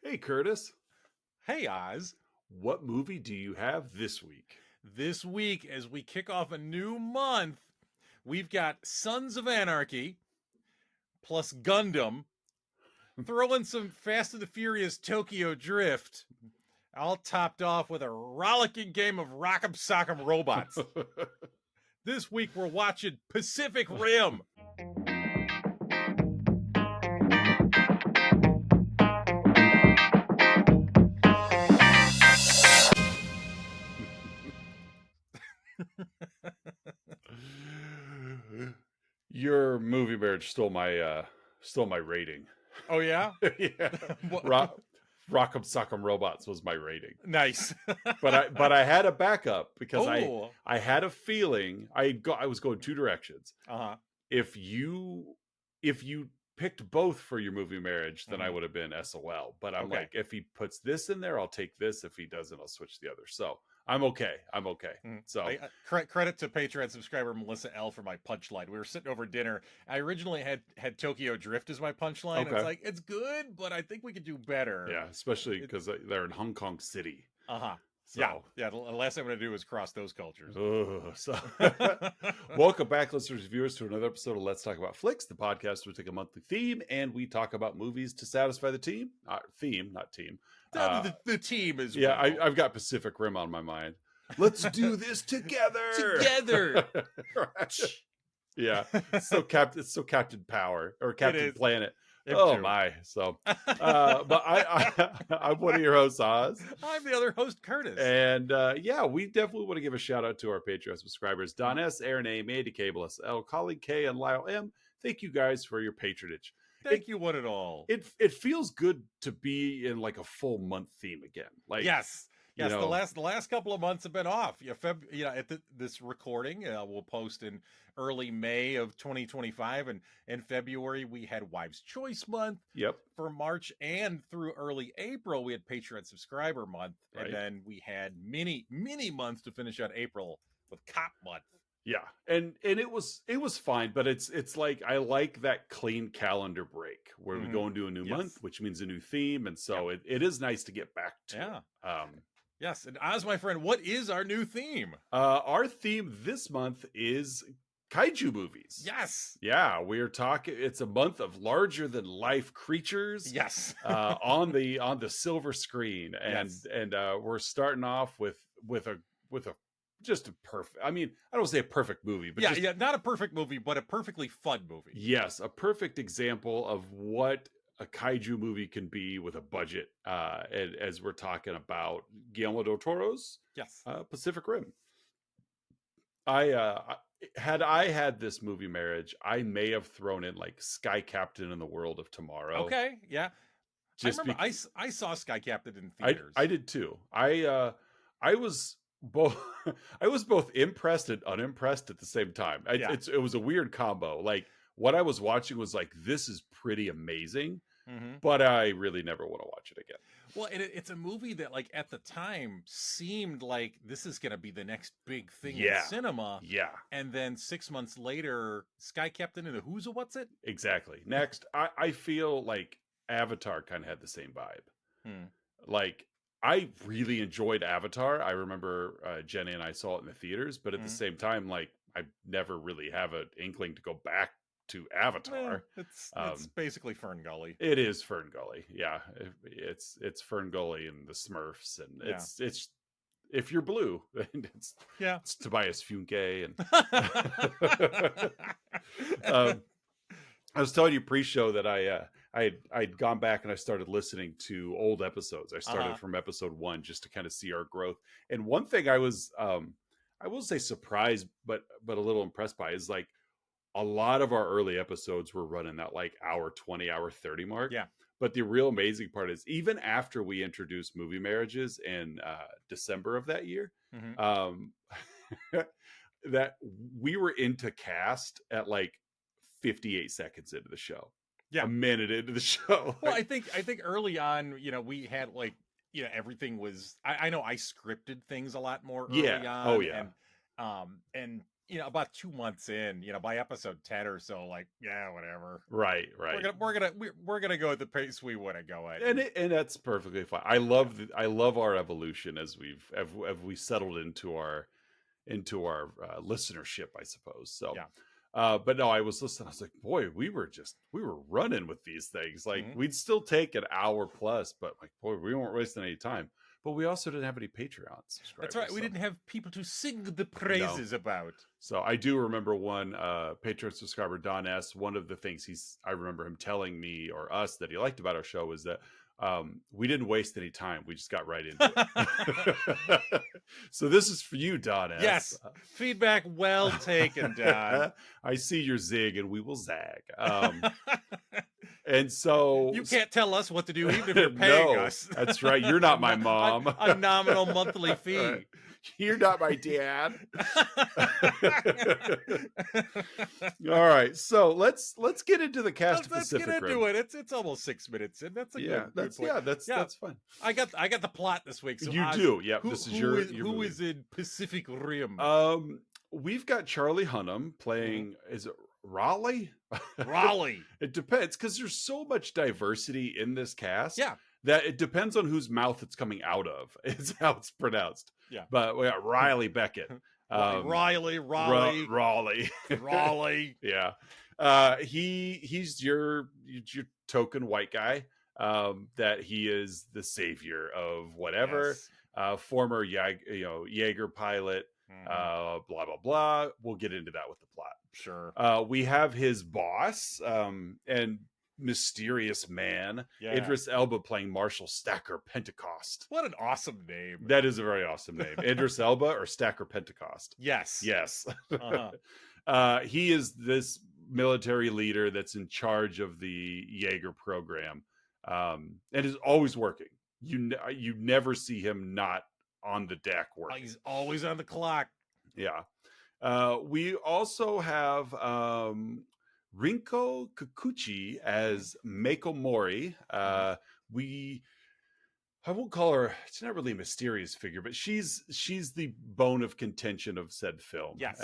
Hey, Curtis. Hey, Oz. What movie do you have this week? This week, as we kick off a new month, we've got Sons of Anarchy plus Gundam. Throw in some Fast and the Furious Tokyo Drift, all topped off with a rollicking game of Rock'em Sock'em Robots. This week, we're watching Pacific Rim. Your movie marriage stole my rating. Oh, yeah? Yeah. What- Rock'em Sock'em Robots was my rating. Nice. But I had a backup because Oh. I had a feeling I was going two directions. Uh-huh. If you picked both for your movie marriage, then I Mhm. would have been SOL. But I'm Okay. like, if he puts this in there, I'll take this. If he doesn't, I'll switch the other. So I'm okay. Mm. So Credit to Patreon subscriber Melissa L for my punchline. We were sitting over dinner. I originally had Tokyo Drift as my punchline. Okay. It's like, it's good, but I think we could do better. yeah, especially because they're in Hong Kong City. Uh-huh. So. Yeah. The last thing I'm going to do is cross those cultures. So welcome back, listeners and viewers, to another episode of Let's Talk About Flicks, the podcast where we take a monthly theme and we talk about movies to satisfy the team. Theme, not team. The team is Yeah, well. I've got Pacific Rim on my mind. Let's do this together. Together. Right. Yeah, it's so Captain Power or Captain Planet. Him Oh too. my! So, but I'm one of your hosts, Oz. I'm the other host, Curtis. And yeah, we definitely want to give a shout out to our Patreon subscribers: Don S, Aaron A, Mandy Cable SL, Colleen K, and Lyle M. Thank you guys for your patronage. Thank you, one and all. It feels good to be in like a full month theme again. Like Yes. you Yes, know, the last couple of months have been off. This recording we'll post in early May of 2025, and in February we had Wives Choice Month. Yep. For March and through early April we had Patreon Subscriber Month, Right. and then we had many months to finish out April with Cop Month. Yeah, and it was fine, but it's like I like that clean calendar break where we go into a new month, which means a new theme, and so it is nice to get back to. Yeah. Yes, and Oz, my friend, what is our new theme? Our theme this month is kaiju movies. Yes. Yeah, we're talking. It's a month of larger than life creatures. Yes. On the silver screen, and Yes. and we're starting off with a just a perfect. I mean, I don't say a perfect movie, but not a perfect movie, but a perfectly fun movie. Yes, a perfect example of what a kaiju movie can be with a budget. And as we're talking about Guillermo del Toro's Pacific Rim. I had this movie marriage, I may have thrown in like Sky Captain and the World of Tomorrow. Okay, yeah. Just I saw Sky Captain in theaters. I did too. I was both I was both impressed and unimpressed at the same time. It was a weird combo. Like what I was watching was like, this is pretty amazing, but I really never want to watch it again. Well, it's a movie that like at the time seemed like this is going to be the next big thing in cinema. Yeah. And then 6 months later, Sky Captain and the Who's a What's It? Exactly. Next, I feel like Avatar kind of had the same vibe. Like I really enjoyed Avatar. I remember Jenny and I saw it in the theaters, but at the same time, like I never really have an inkling to go back to Avatar. It's basically Fern Gully. It is Fern Gully. Yeah, it's Fern Gully and the Smurfs, and it's if you're blue, it's Tobias Funke and I was telling you pre-show that I'd gone back and I started listening to old episodes. I started from episode 1 just to kind of see our growth. And one thing I was I will say surprised but a little impressed by is like a lot of our early episodes were running that like hour 20, hour 30 mark. Yeah. But the real amazing part is even after we introduced movie marriages in December of that year, that we were into cast at like 58 seconds into the show. Yeah. A minute into the show. Well, I think early on, we had like, everything was, I know I scripted things a lot more early on. Oh yeah. And about 2 months in, by episode 10 or so, like, yeah, whatever. Right. We're gonna go at the pace we want to go at, And that's perfectly fine. I love our evolution as we settled into our listenership, I suppose. So, but no, I was listening. I was like, boy, we were running with these things. Like, we'd still take an hour plus, but like, boy, we weren't wasting any time. But we also didn't have any Patreon subscribers. That's right. We didn't have people to sing the praises about. So I do remember one Patreon subscriber, Don S. One of the things I remember him telling me or us that he liked about our show was that we didn't waste any time. We just got right into it. So this is for you, Don S. Yes. Feedback well taken, Don. I see your zig and we will zag. And so you can't tell us what to do even if you're paying us. That's right. You're not my mom. A nominal monthly fee. Right. You're not my dad. All right, so let's get into the cast of Pacific Rim. Let's get into it. It's almost 6 minutes in. That's a good point. That's fine. I got the plot this week. So you do. Yeah, this is your who is in Pacific Rim? We've got Charlie Hunnam playing. Is it Raleigh? Raleigh. It depends because there's so much diversity in this cast. Yeah. That it depends on whose mouth it's coming out of. It's how it's pronounced. Yeah. But we got Riley Beckett. Raleigh. Yeah. He's your token white guy. That he is the savior of whatever. Yes. Former Jaeger pilot. Blah blah blah. We'll get into that with the plot. Sure. We have his boss and mysterious man, Idris Elba playing Marshal Stacker Pentecost. What an awesome name. That is a very awesome name. Idris Elba or Stacker Pentecost? Yes. He is this military leader that's in charge of the Jaeger program, and is always working. You never see him not on the deck working. He's always on the clock. Yeah. We also have Rinko Kikuchi as Mako Mori. I won't call her. It's not really a mysterious figure, but she's the bone of contention of said film. Yes,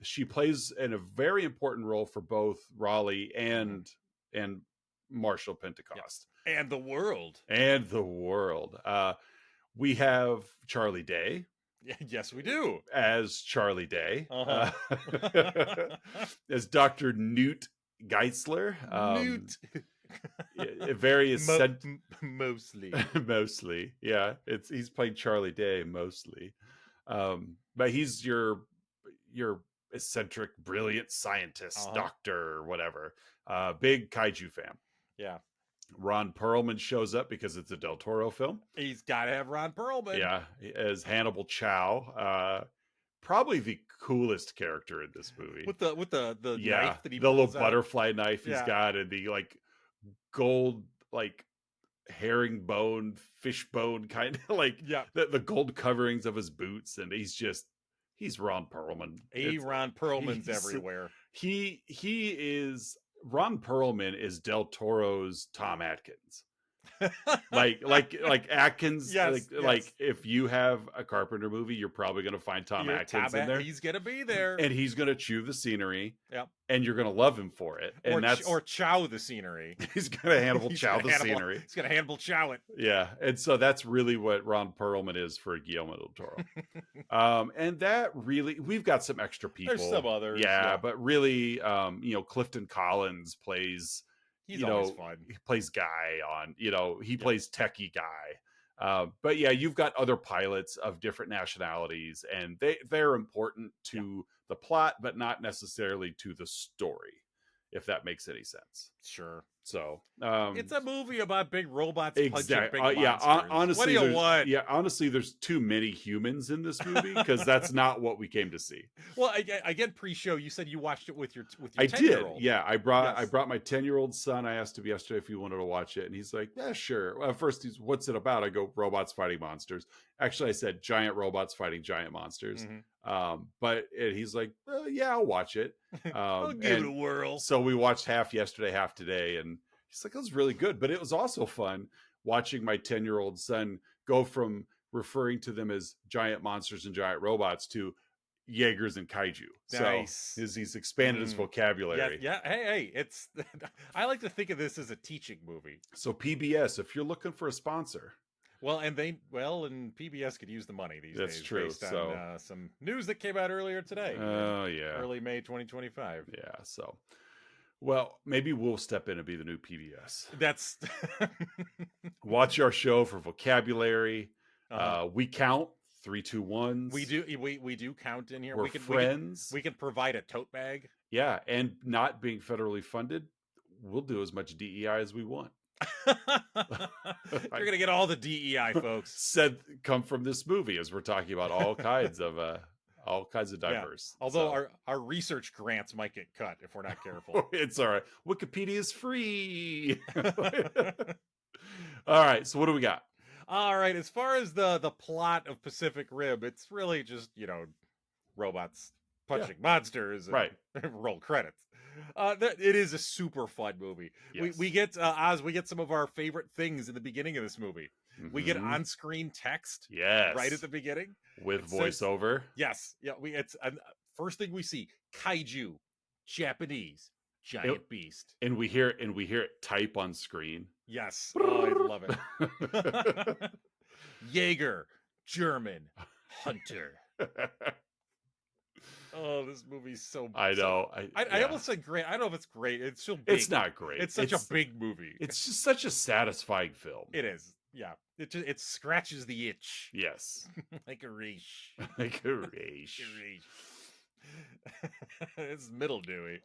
she plays in a very important role for both Raleigh and Marshal Pentecost and the world. We have Charlie Day. Yes, we do. As Charlie Day. As Dr. Newt Geisler. Newt. Very mostly. Yeah. He's playing Charlie Day mostly. But he's your eccentric, brilliant scientist, doctor, or whatever. Big kaiju fan. Yeah. Ron Perlman shows up because it's a Del Toro film. He's got to have Ron Perlman. Yeah, as Hannibal Chow. Probably the coolest character in this movie. With the knife that he the little out. Butterfly knife he's got, and the like gold herringbone, fishbone kind of the gold coverings of his boots, and he's Ron Perlman. Ron Perlman's everywhere. Ron Perlman is Del Toro's Tom Atkins. like Atkins. Yes, like if you have a Carpenter movie, you're probably going to find Tom Atkins in there. He's going to be there, and he's going to chew the scenery. Yep. And you're going to love him for it. And or chow the scenery. He's going to Hannibal Chow the scenery. He's going to Hannibal Chow it. Yeah, and so that's really what Ron Perlman is for Guillermo del Toro. And that really, we've got some extra people. There's some others. Yeah, but really, Clifton Collins plays. He's always fun. He plays Guy on. He plays techie Guy. But yeah, you've got other pilots of different nationalities, and they're important to the plot, but not necessarily to the story, if that makes any sense. Sure. So it's a movie about big robots punching big monsters. Honestly, what do you want? Yeah, honestly, there's too many humans in this movie because that's not what we came to see. Well, again, pre-show, you said you watched it with your 10-year-old. I did. Yeah, I brought my 10-year-old son. I asked him yesterday if he wanted to watch it, and he's like, "Yeah, sure." Well, first, he's, "What's it about?" I go, "Robots fighting monsters." Actually, I said, "Giant robots fighting giant monsters." But he's like, "Yeah, I'll watch it." I'll give it a whirl. So we watched half yesterday, half today, and he's like, "It was really good," but it was also fun watching my 10-year-old son go from referring to them as giant monsters and giant robots to Jaegers and kaiju. Nice. So he's expanded his vocabulary. Yeah. Hey, it's. I like to think of this as a teaching movie. So PBS, if you're looking for a sponsor. Well, and PBS could use the money these days. That's true. Based on some news that came out earlier today. Oh, yeah. Early May 2025. Yeah, so. Well, maybe we'll step in and be the new PBS. That's... Watch our show for vocabulary. We count 3, 2, 1s. We do count in here. We're friends. We can provide a tote bag. Yeah, and not being federally funded, we'll do as much DEI as we want. You're gonna get all the DEI, folks. Said come from this movie as we're talking about all kinds of diverse. Yeah. Although our research grants might get cut if we're not careful. It's all right. Wikipedia is free. All right. So what do we got? All right. As far as the plot of Pacific Rim, it's really just robots punching monsters. And right. Roll credits. It is a super fun movie. Yes. We get Oz. We get some of our favorite things in the beginning of this movie. Mm-hmm. We get on-screen text. Yes. Right at the beginning with voiceover. Yes. Yeah. It's first thing we see: kaiju, Japanese giant beast, and we hear it type on screen. Yes. Oh, I love it. Jaeger, German, hunter. Oh, this movie's so... I know. I almost said great. I don't know if it's great. It's so big. It's not great. It's such a big movie. It's just such a satisfying film. It is. Yeah. It scratches the itch. Yes. Like a reach. Like a reach. It's middle Dewey.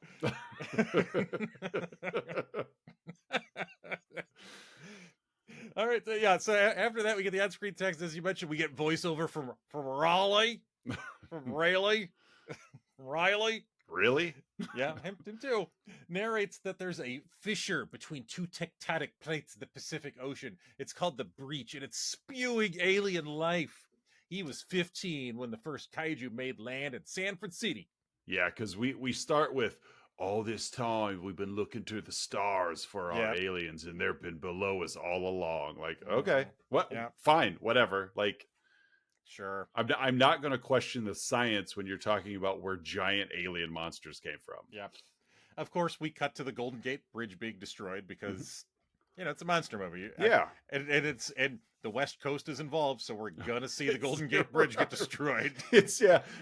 All right. So after that, we get the on-screen text. As you mentioned, we get voiceover from Raleigh. From Raleigh. Riley. Really? Yeah, him too. Narrates that there's a fissure between two tectonic plates of the Pacific Ocean. It's called the Breach, and it's spewing alien life. He was 15 when the first kaiju made land in San Francisco. Yeah, because we start with, all this time we've been looking to the stars for our aliens, and they've been below us all along. Like, okay, what? Yeah. Fine, whatever. Like, sure. I'm not going to question the science when you're talking about where giant alien monsters came from. Yeah. Of course, we cut to the Golden Gate Bridge being destroyed because, it's a monster movie. Yeah. And the West Coast is involved, so we're going to see the Golden Gate Bridge get destroyed.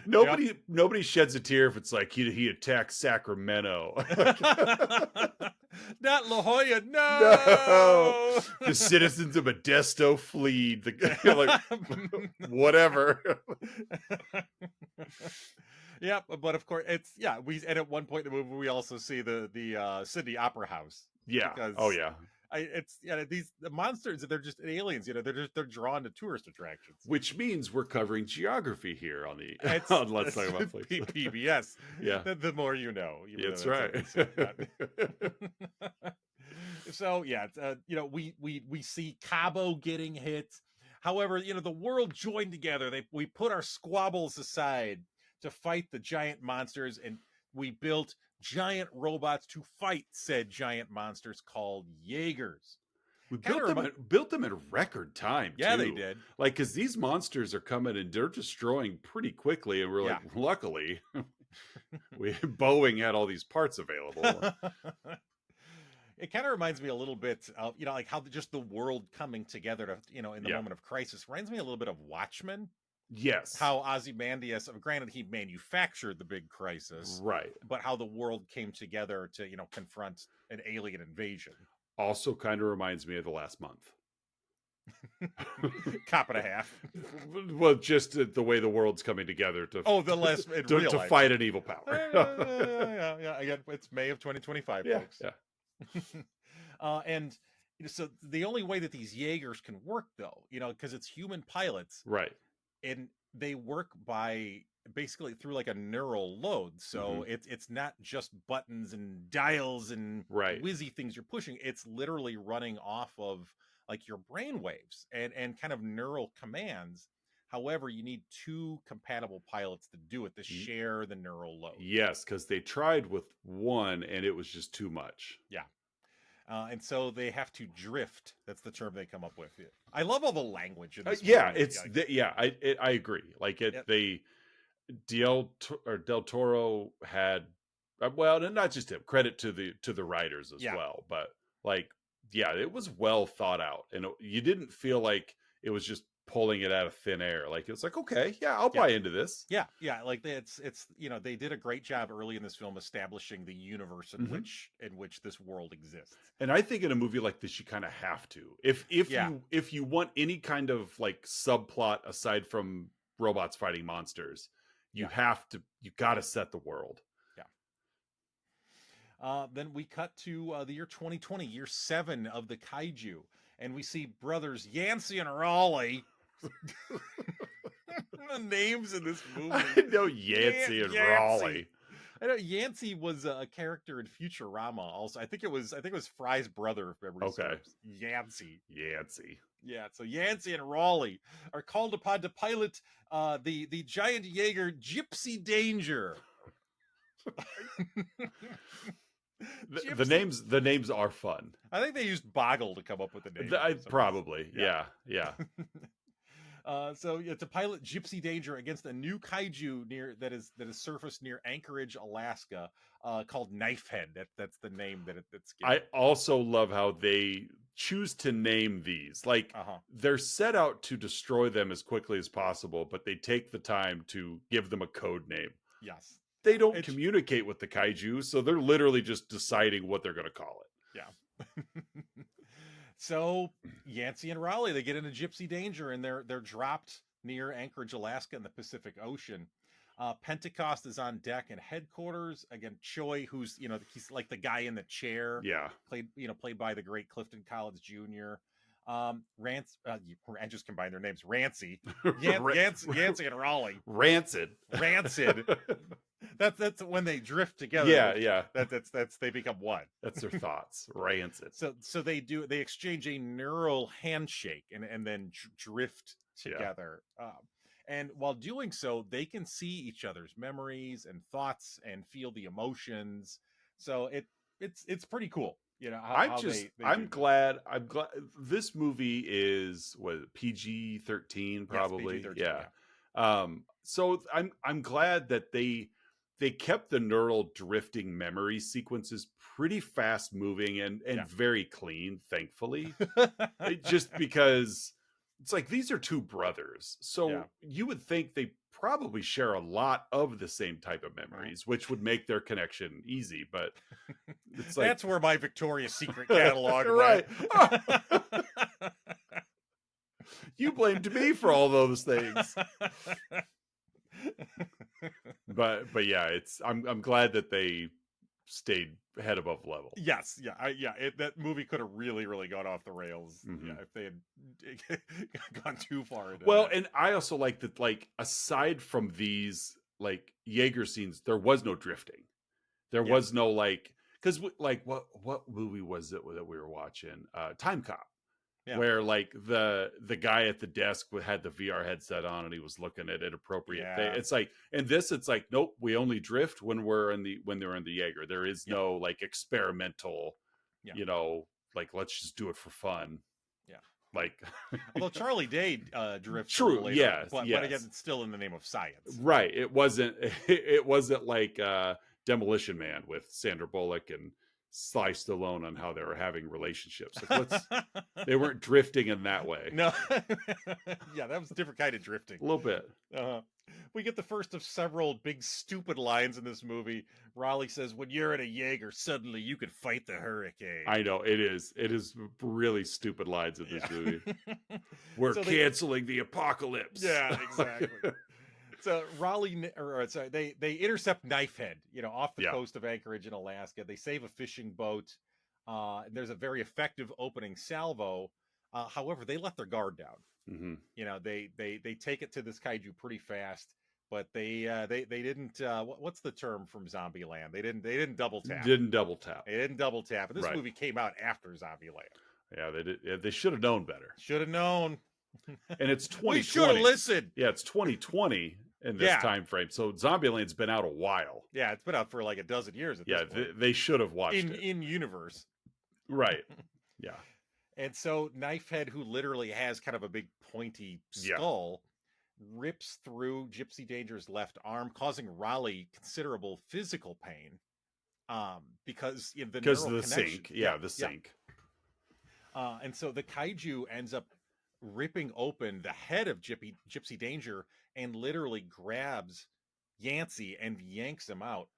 Nobody sheds a tear if it's like he attacked Sacramento. Not La Jolla, no! The citizens of Modesto flee. Whatever. Yeah, but of course and at one point in the movie we also see the Sydney Opera House. Yeah. These monsters, they're just aliens, they're drawn to tourist attractions. Which means we're covering geography here on Let's Talk About Places. PBS. Yeah. The more you know. That's right. So we see Cabo getting hit. However, the world joined together. We put our squabbles aside to fight the giant monsters, and we built giant robots to fight said giant monsters called Jaegers. We built them in record time, Yeah, too. they did. Like, because these monsters are coming and they're destroying pretty quickly, and we're like, luckily, Boeing had all these parts available. It kind of reminds me a little bit of, like how just the world coming together to, in the moment of crisis. Reminds me a little bit of Watchmen. Yes. How Ozymandias, granted he manufactured the big crisis. Right. But how the world came together to, confront an alien invasion. Also kind of reminds me of The Last Month. Cop and a half. Well, just the way the world's coming together to to fight an evil power. Yeah. Again, it's May of 2025, folks. Yeah. And so the only way that these Jaegers can work, though, because it's human pilots, right? And they work by basically through like a neural load. So it's not just buttons and dials and whizzy things you're pushing. It's literally running off of like your brain waves and kind of neural commands. However, you need two compatible pilots to do it, to share the neural load. Yes, because they tried with one and it was just too much. Yeah. And so they have to drift. That's the term they come up with. I love all the language in this movie. I agree. Like Del Toro had, well, and not just him. Credit to the writers as well, but like, yeah, it was well thought out, and you didn't feel like it was just pulling it out of thin air. Like, it's like, okay, yeah, I'll buy into this. Yeah, like it's they did a great job early in this film establishing the universe in which this world exists. And I think in a movie like this, you kind of have to, if you want any kind of like subplot aside from robots fighting monsters, you got to set the world. Then we cut to the year 2020, year 7 of the kaiju, and we see brothers Yancey and Raleigh. The names in this movie. I know Yancey and Raleigh. I know Yancey was a character in Futurama. Also, I think it was Fry's brother. If memory serves. Yancey. Yeah. So Yancey and Raleigh are called upon to pilot the giant Jaeger Gypsy Danger. The names are fun. I think they used Boggle to come up with the name. Probably. Yeah. So to pilot Gypsy Danger against a new kaiju that is surfaced near Anchorage, Alaska, called Knifehead. That's the name that's given. I also love how they choose to name these. Like, they're set out to destroy them as quickly as possible, but they take the time to give them a code name. Yes. They don't communicate with the kaiju, so they're literally just deciding what they're going to call it. Yeah. So Yancey and Raleigh, they get into Gypsy Danger, and they're dropped near Anchorage, Alaska, in the Pacific Ocean. Pentecost is on deck in headquarters. Again, Choi, who's he's like the guy in the chair. Yeah, played by the great Clifton Collins Jr. Rance, I just combined their names. Rancy, Yancey and Raleigh. Rancid. That's when they drift together. Yeah. That's they become one. That's their thoughts. Rancid. So they exchange a neural handshake and then drift together. And while doing so, they can see each other's memories and thoughts and feel the emotions. So it's pretty cool. I'm glad this movie is PG-13 probably. Yes, PG-13, yeah. So I'm glad that they kept the neural drifting memory sequences pretty fast moving and very clean, thankfully. Just because it's like, these are two brothers. So you would think they probably share a lot of the same type of memories, which would make their connection easy. But it's like, that's where my Victoria's Secret catalog right. You blamed me for all those things. But yeah, I'm glad that they stayed head above level. Yes, that movie could have really gone off the rails if they had gone too far into that. And I also like that, like, aside from these like Jaeger scenes, there was no drifting. There was no because what movie was it that we were watching? Time Cop. Where like the guy at the desk had the VR headset on and he was looking at inappropriate thing. It's like, and this, it's like, nope, we only drift when they're in the Jaeger. There is no like experimental, like, let's just do it for fun. Yeah. Like, although Charlie Day drifts. True. Later, but again, it's still in the name of science. Right. It wasn't like Demolition Man with Sandra Bullock and Sly Stallone on how they were having relationships. Like, they weren't drifting in that way. No. Yeah, that was a different kind of drifting. A little bit. We get the first of several big stupid lines in this movie. Raleigh says, when you're in a Jaeger, suddenly you could fight the hurricane. I know, it is really stupid lines in this movie. We're canceling the apocalypse. Yeah, exactly. So they intercept Knifehead, off the coast of Anchorage in Alaska. They save a fishing boat. There's a very effective opening salvo. However, they let their guard down. They take it to this kaiju pretty fast, but they didn't. What's the term from Zombieland? They didn't double tap. They didn't double tap. And this movie came out after Zombieland. Yeah, they did. They should have known better. Should have known. And it's 2020. We should have listened. Yeah, it's 2020 in this time frame. So Zombieland's been out a while. Yeah, it's been out for like a dozen years at this point. They should have watched it. In universe. Right. Yeah. And so Knifehead, who literally has kind of a big pointy skull, rips through Gypsy Danger's left arm, causing Raleigh considerable physical pain. Because the neural of the connection. sink. Yeah, the sink. And so the kaiju ends up ripping open the head of Gypsy Danger and literally grabs Yancey and yanks him out.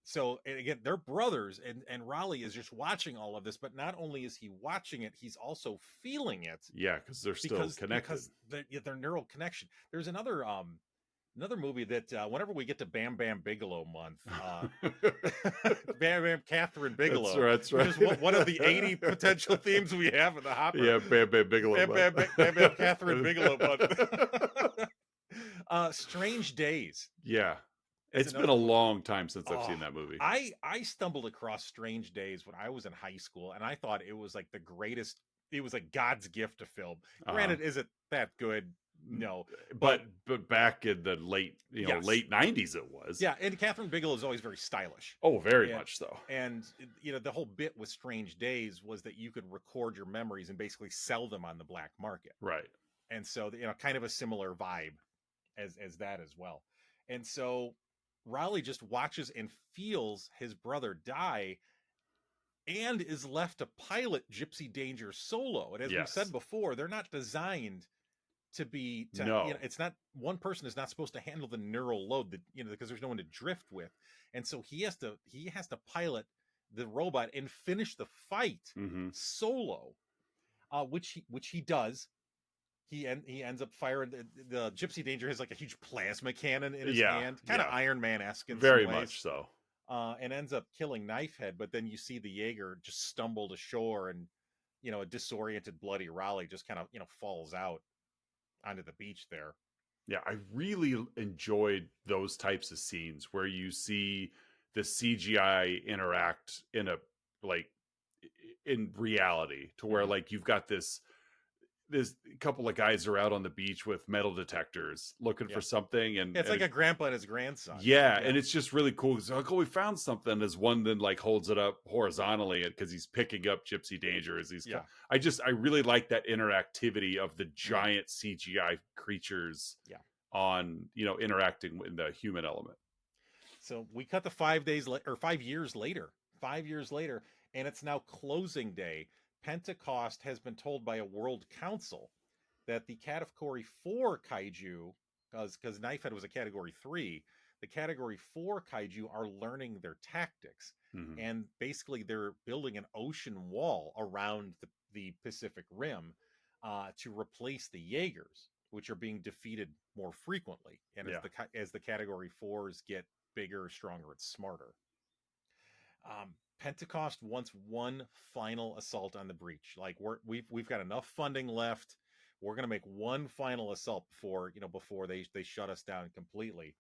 So, and again, they're brothers, and Raleigh is just watching all of this, but not only is he watching it, he's also feeling it. Yeah, because they're still connected. Because their neural connection. There's another movie that whenever we get to Bam Bam Bigelow month, Bam Bam Catherine Bigelow. That's right. Which is one of the 80 potential themes we have in the hopper. Yeah, Bam Bam Bigelow. Bam Bam Catherine Bigelow month. Strange Days. Yeah. It's been a long time since I've seen that movie. I stumbled across Strange Days when I was in high school, and I thought it was like the greatest. It was like God's gift to film. Granted, is it that good? No, but back in the late late 90s it was. Yeah, and Catherine Bigelow is always very stylish. Oh, very much so. And the whole bit with Strange Days was that you could record your memories and basically sell them on the black market. Right. And so kind of a similar vibe as that as well. And so Raleigh just watches and feels his brother die and is left to pilot Gypsy Danger solo. And as we've said before, they're not designed to be it's not, one person is not supposed to handle the neural load that because there's no one to drift with, and so he has to pilot the robot and finish the fight solo, which he does. He ends up firing the Gypsy Danger has like a huge plasma cannon in his hand, kind of Iron Man-esque in very some ways. Much so, and ends up killing Knifehead. But then you see the Jaeger just stumble to shore, and a disoriented, bloody Raleigh just kind of falls out onto the beach there. Yeah, I really enjoyed those types of scenes where you see the CGI interact in reality, to where like you've got this couple of guys are out on the beach with metal detectors looking for something, and it's like a grandpa and his grandson. Yeah, and it's just really cool because we found something, as one then like holds it up horizontally because he's picking up Gypsy Danger as he's I really like that interactivity of the giant CGI creatures on interacting with the human element. So we cut to 5 years later, and it's now closing day. Pentecost has been told by a world council that the category 4 kaiju, because Knifehead was a category 3, the category 4 kaiju are learning their tactics. And basically they're building an ocean wall around the Pacific Rim to replace the Jaegers, which are being defeated more frequently. And as the category 4s get bigger, stronger, and smarter. Pentecost wants one final assault on the breach. Like we've got enough funding left. We're going to make one final assault before they shut us down completely.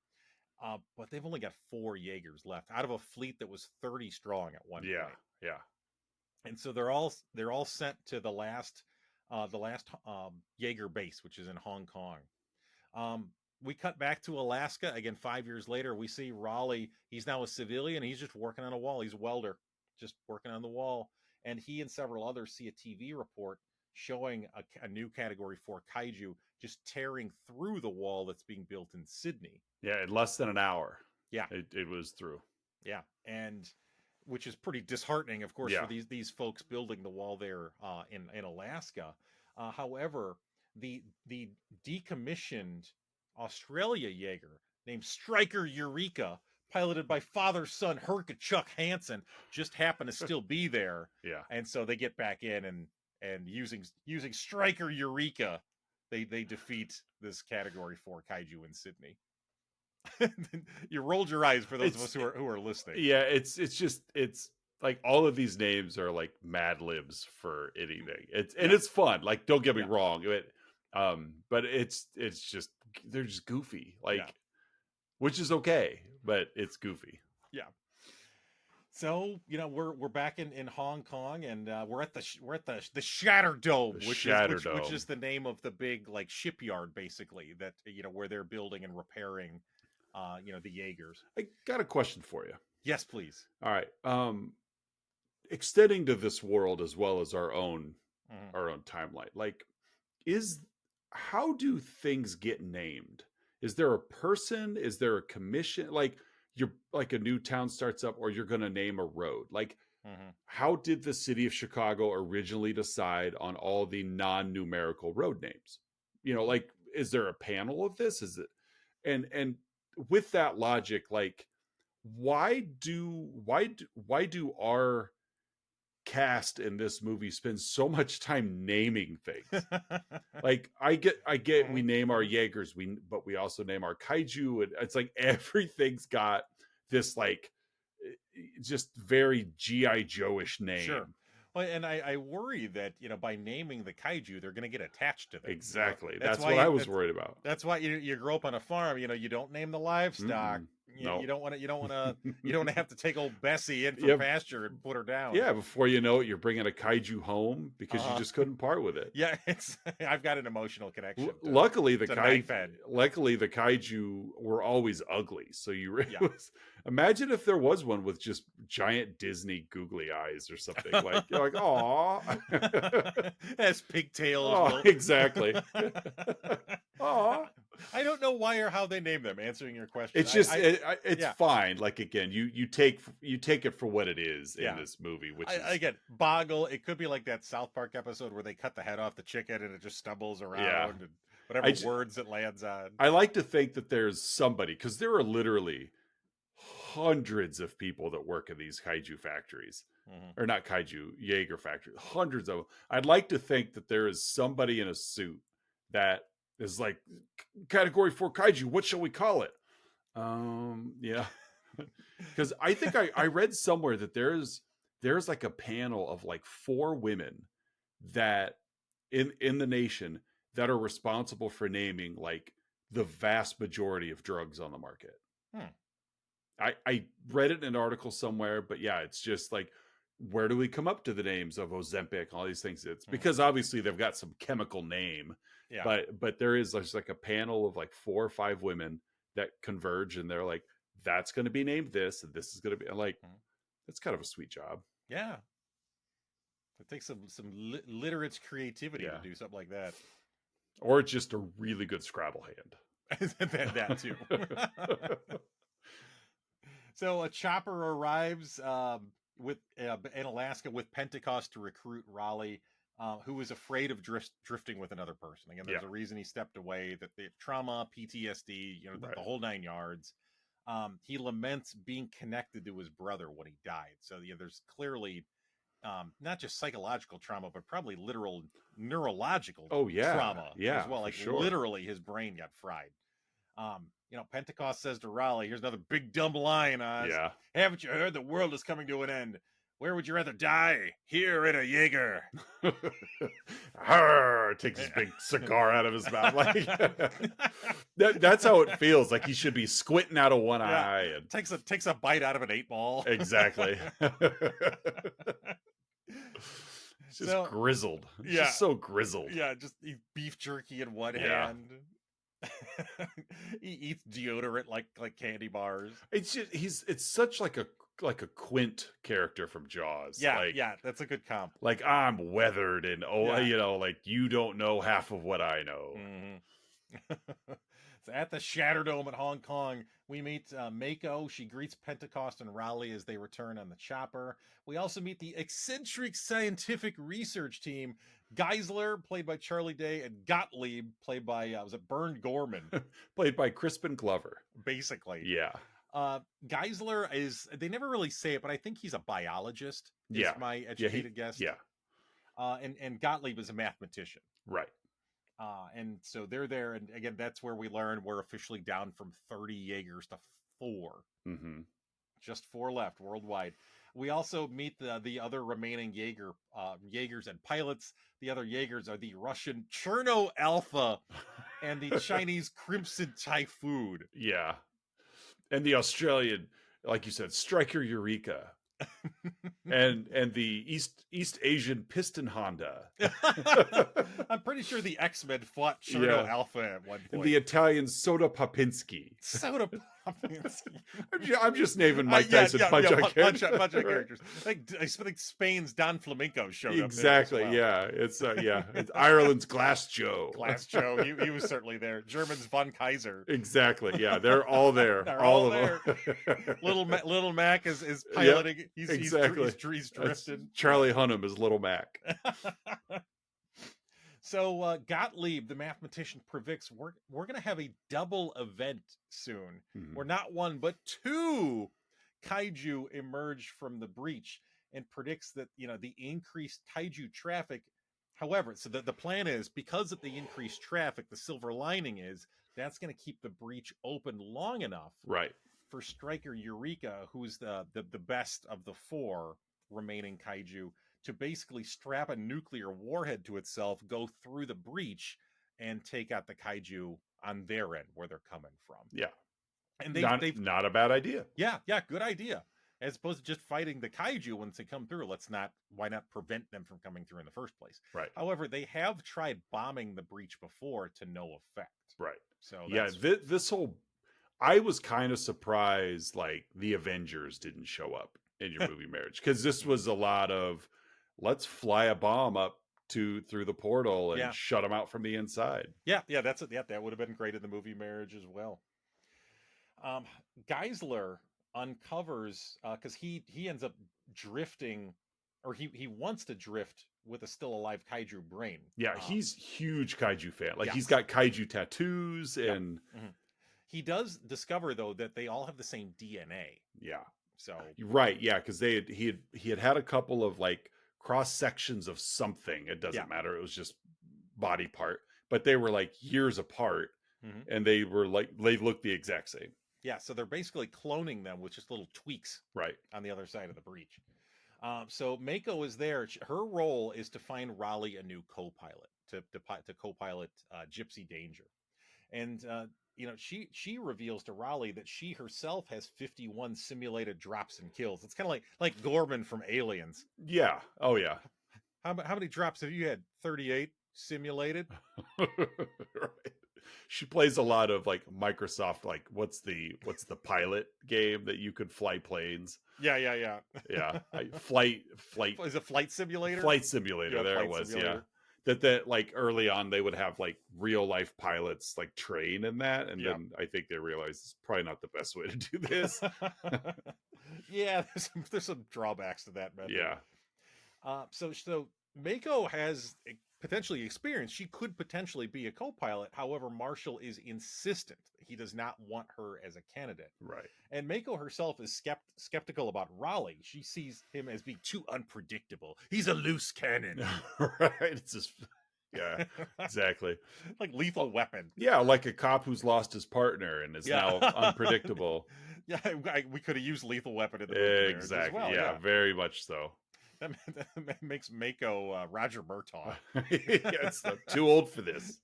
But they've only got 4 Jaegers left out of a fleet that was 30 strong at one point. Yeah. And so they're all sent to the last Jaeger base, which is in Hong Kong. We cut back to Alaska again. 5 years later, we see Raleigh. He's now a civilian. He's just working on a wall. He's a welder, just working on the wall. And he and several others see a TV report showing a new category 4 kaiju just tearing through the wall that's being built in Sydney. Yeah, in less than an hour. Yeah, it was through. Yeah, and which is pretty disheartening, of course, for these folks building the wall there in Alaska. However, the decommissioned Australia Jaeger named Striker Eureka, piloted by father-son Herca Chuck Hansen, just happened to still be there. Yeah. And so they get back in and using Striker Eureka, they defeat this category 4 kaiju in Sydney. You rolled your eyes for those of us who are listening. Yeah, it's like all of these names are like Mad Libs for anything. It's fun. Like, don't get me wrong, but it's just, they're just goofy, which is okay, but it's goofy. Yeah. So we're back in Hong Kong, and we're at the Shatter Dome, which is the name of the big like shipyard, basically, that where they're building and repairing the Jaegers. I got a question for you. Yes, please. All right. Extending to this world as well as our own timeline, like, is how do things get named? Is there a person? Is there a commission? Like you're like a new town starts up, or you're going to name a road. Like, Mhm. how did the city of Chicago originally decide on all the non-numerical road names? Like, is there a panel of this? Is it and with that logic, like, why do our cast in this movie spend so much time naming things? Like, I get we name our Jaegers, but we also name our kaiju, and it's like everything's got this like just very GI Joe-ish name. Sure. Well, and I worry that by naming the kaiju, they're going to get attached to them. Exactly. That's That's why what I was worried about. That's why you grow up on a farm. You don't name the livestock. No. You don't want to. You don't have to take old Bessie in for Yep. pasture and put her down. Yeah, before you know it, you're bringing a kaiju home because you just couldn't part with it. Yeah, I've got an emotional connection. Luckily, the kaiju were always ugly. So imagine if there was one with just giant Disney googly eyes or something. Like you're like, aw, has pigtails. Oh, exactly. Aw. I don't know why or how they name them. Answering your question, it's just it's fine. Like, again, you take it for what it is in this movie, which is, again, Boggle. It could be like that South Park episode where they cut the head off the chicken and it just stumbles around and whatever words it lands on. I like to think that there's somebody, because there are literally hundreds of people that work in these kaiju factories, or not kaiju, Jaeger factories, hundreds of them. I'd like to think that there is somebody in a suit that is like, category 4 kaiju, what shall we call it? Yeah. Because I think I read somewhere that there's like a panel of like 4 women that in the nation that are responsible for naming like the vast majority of drugs on the market. I read it in an article somewhere, but yeah, it's just like, where do we come up to the names of Ozempic and all these things? It's because obviously they've got some chemical name. Yeah. But there is just like a panel of like 4 or 5 women that converge, and they're like, that's going to be named this, and this is going to be like, it's kind of a sweet job. Yeah. It takes some literate creativity to do something like that. Or just a really good Scrabble hand. that too. So a chopper arrives in Alaska with Pentecost to recruit Raleigh, who was afraid of drifting with another person. Again, there's a reason he stepped away, that the trauma, PTSD, the whole 9 yards. He laments being connected to his brother when he died. So there's clearly not just psychological trauma, but probably literal neurological trauma as well. Like, literally his brain got fried. Pentecost says to Raleigh, here's another big dumb line, Oz. Yeah. Haven't you heard the world is coming to an end? Where would you rather die? Here in a Jaeger. Takes his big cigar out of his mouth. Like, that's how it feels. Like he should be squinting out of one eye. And takes a bite out of an 8-ball. Exactly. It's just grizzled. It's just so grizzled. Yeah, just eat beef jerky in one hand. He eats deodorant like candy bars. It's just it's such like a Quint character from Jaws. Yeah, that's a good comp. Like, I'm weathered and like, you don't know half of what I know. So at the Shatterdome in Hong Kong, we meet Mako. She greets Pentecost and Raleigh as they return on the chopper. We also meet the eccentric scientific research team, Geisler, played by Charlie Day, and Gottlieb, played by, was it Bernd Gorman? Played by Crispin Glover. Basically. Yeah. Geisler is, they never really say it, but I think he's a biologist, is my educated guess. Yeah. And Gottlieb is a mathematician. Right. And so they're there, and again, that's where we learn we're officially down from 30 Jaegers to 4. Just 4 left worldwide. We also meet the other remaining Jaegers and pilots. The other Jaegers are the Russian Cherno Alpha and the Chinese Crimson Typhoon. Yeah. And the Australian, like you said, Striker Eureka. and the East Asian Piston Honda. I'm pretty sure the X-Men fought Cherno Alpha at one point. And the Italian Soda Popinski. Soda I'm just naming Mike Tyson punch on characters. Bunch of characters. I think Spain's Don Flamenco showed exactly, up there as well. It's Ireland's Glass Joe. Glass Joe, he was certainly there. German's von Kaiser. Exactly, yeah, they're all there. They're all all of there. them. Little Mac is piloting. Yep, he's exactly. he's drifted. Charlie Hunnam is Little Mac. So Gottlieb, the mathematician, predicts we're going to have a double event soon, where not one but two kaiju emerge from the breach, and predicts that the increased kaiju traffic. However, so the plan is, because of the increased traffic, the silver lining is that's going to keep the breach open long enough, right, for Striker Eureka, who's the best of the four remaining kaiju, to basically strap a nuclear warhead to itself, go through the breach, and take out the kaiju on their end where they're coming from. Yeah, and they've not a bad idea. Yeah, good idea. As opposed to just fighting the kaiju once they come through, why not prevent them from coming through in the first place? Right. However, they have tried bombing the breach before to no effect. Right. So this whole, I was kind of surprised, like, the Avengers didn't show up in your movie Marriage, because this was a lot of, let's fly a bomb up through the portal and shut them out from the inside. Yeah, that's it. Yeah, that would have been great in the movie Marriage as well. Geisler uncovers, because he ends up drifting, or he wants to drift with a still alive kaiju brain. Yeah, he's huge kaiju fan. Like, he's got kaiju tattoos, and he does discover, though, that they all have the same DNA. Yeah. So right, yeah, because he had a couple of, like, cross sections of something. It doesn't matter. It was just body part, but they were, like, years apart, and they were like, they looked the exact same. Yeah, so they're basically cloning them with just little tweaks, right, on the other side of the breach. So Mako is there. Her role is to find Raleigh a new co-pilot to co-pilot Gypsy Danger, and she reveals to Raleigh that she herself has 51 simulated drops and kills. It's kind of like Gorman from Aliens. Yeah. Oh yeah. How many drops have you had? 38 simulated. Right. She plays a lot of, like, Microsoft, like, what's the pilot game that you could fly planes? Yeah. Yeah. Flight. Is it Flight Simulator? Flight Simulator. Yeah, there it was. Simulator. Yeah. That like early on they would have, like, real life pilots, like, train in that, and then I think they realized it's probably not the best way to do this. Yeah, there's some drawbacks to that method. Yeah. So Mako has potentially experience. She could potentially be a co-pilot. However, Marshall is insistent. He does not want her as a candidate. Right. And Mako herself is skeptical about Raleigh. She sees him as being too unpredictable. He's a loose cannon. Right. It's just, yeah, exactly. Like Lethal Weapon. Yeah, like a cop who's lost his partner and is now unpredictable. Yeah, we could have used Lethal Weapon in the movie. Exactly. As well. Yeah, very much so. That makes Mako Roger Murtaugh. Yeah, it's too old for this.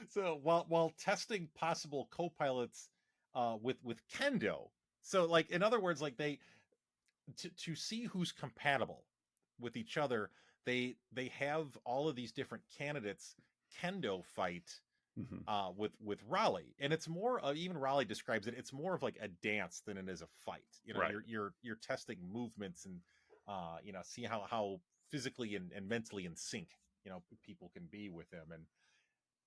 So while testing possible co-pilots with Kendo, so, like, in other words, like, they to see who's compatible with each other, they have all of these different candidates Kendo fight with Raleigh, and it's more even Raleigh describes it. It's more of like a dance than it is a fight. Right. You're testing movements and see how physically and mentally in sync people can be with him, and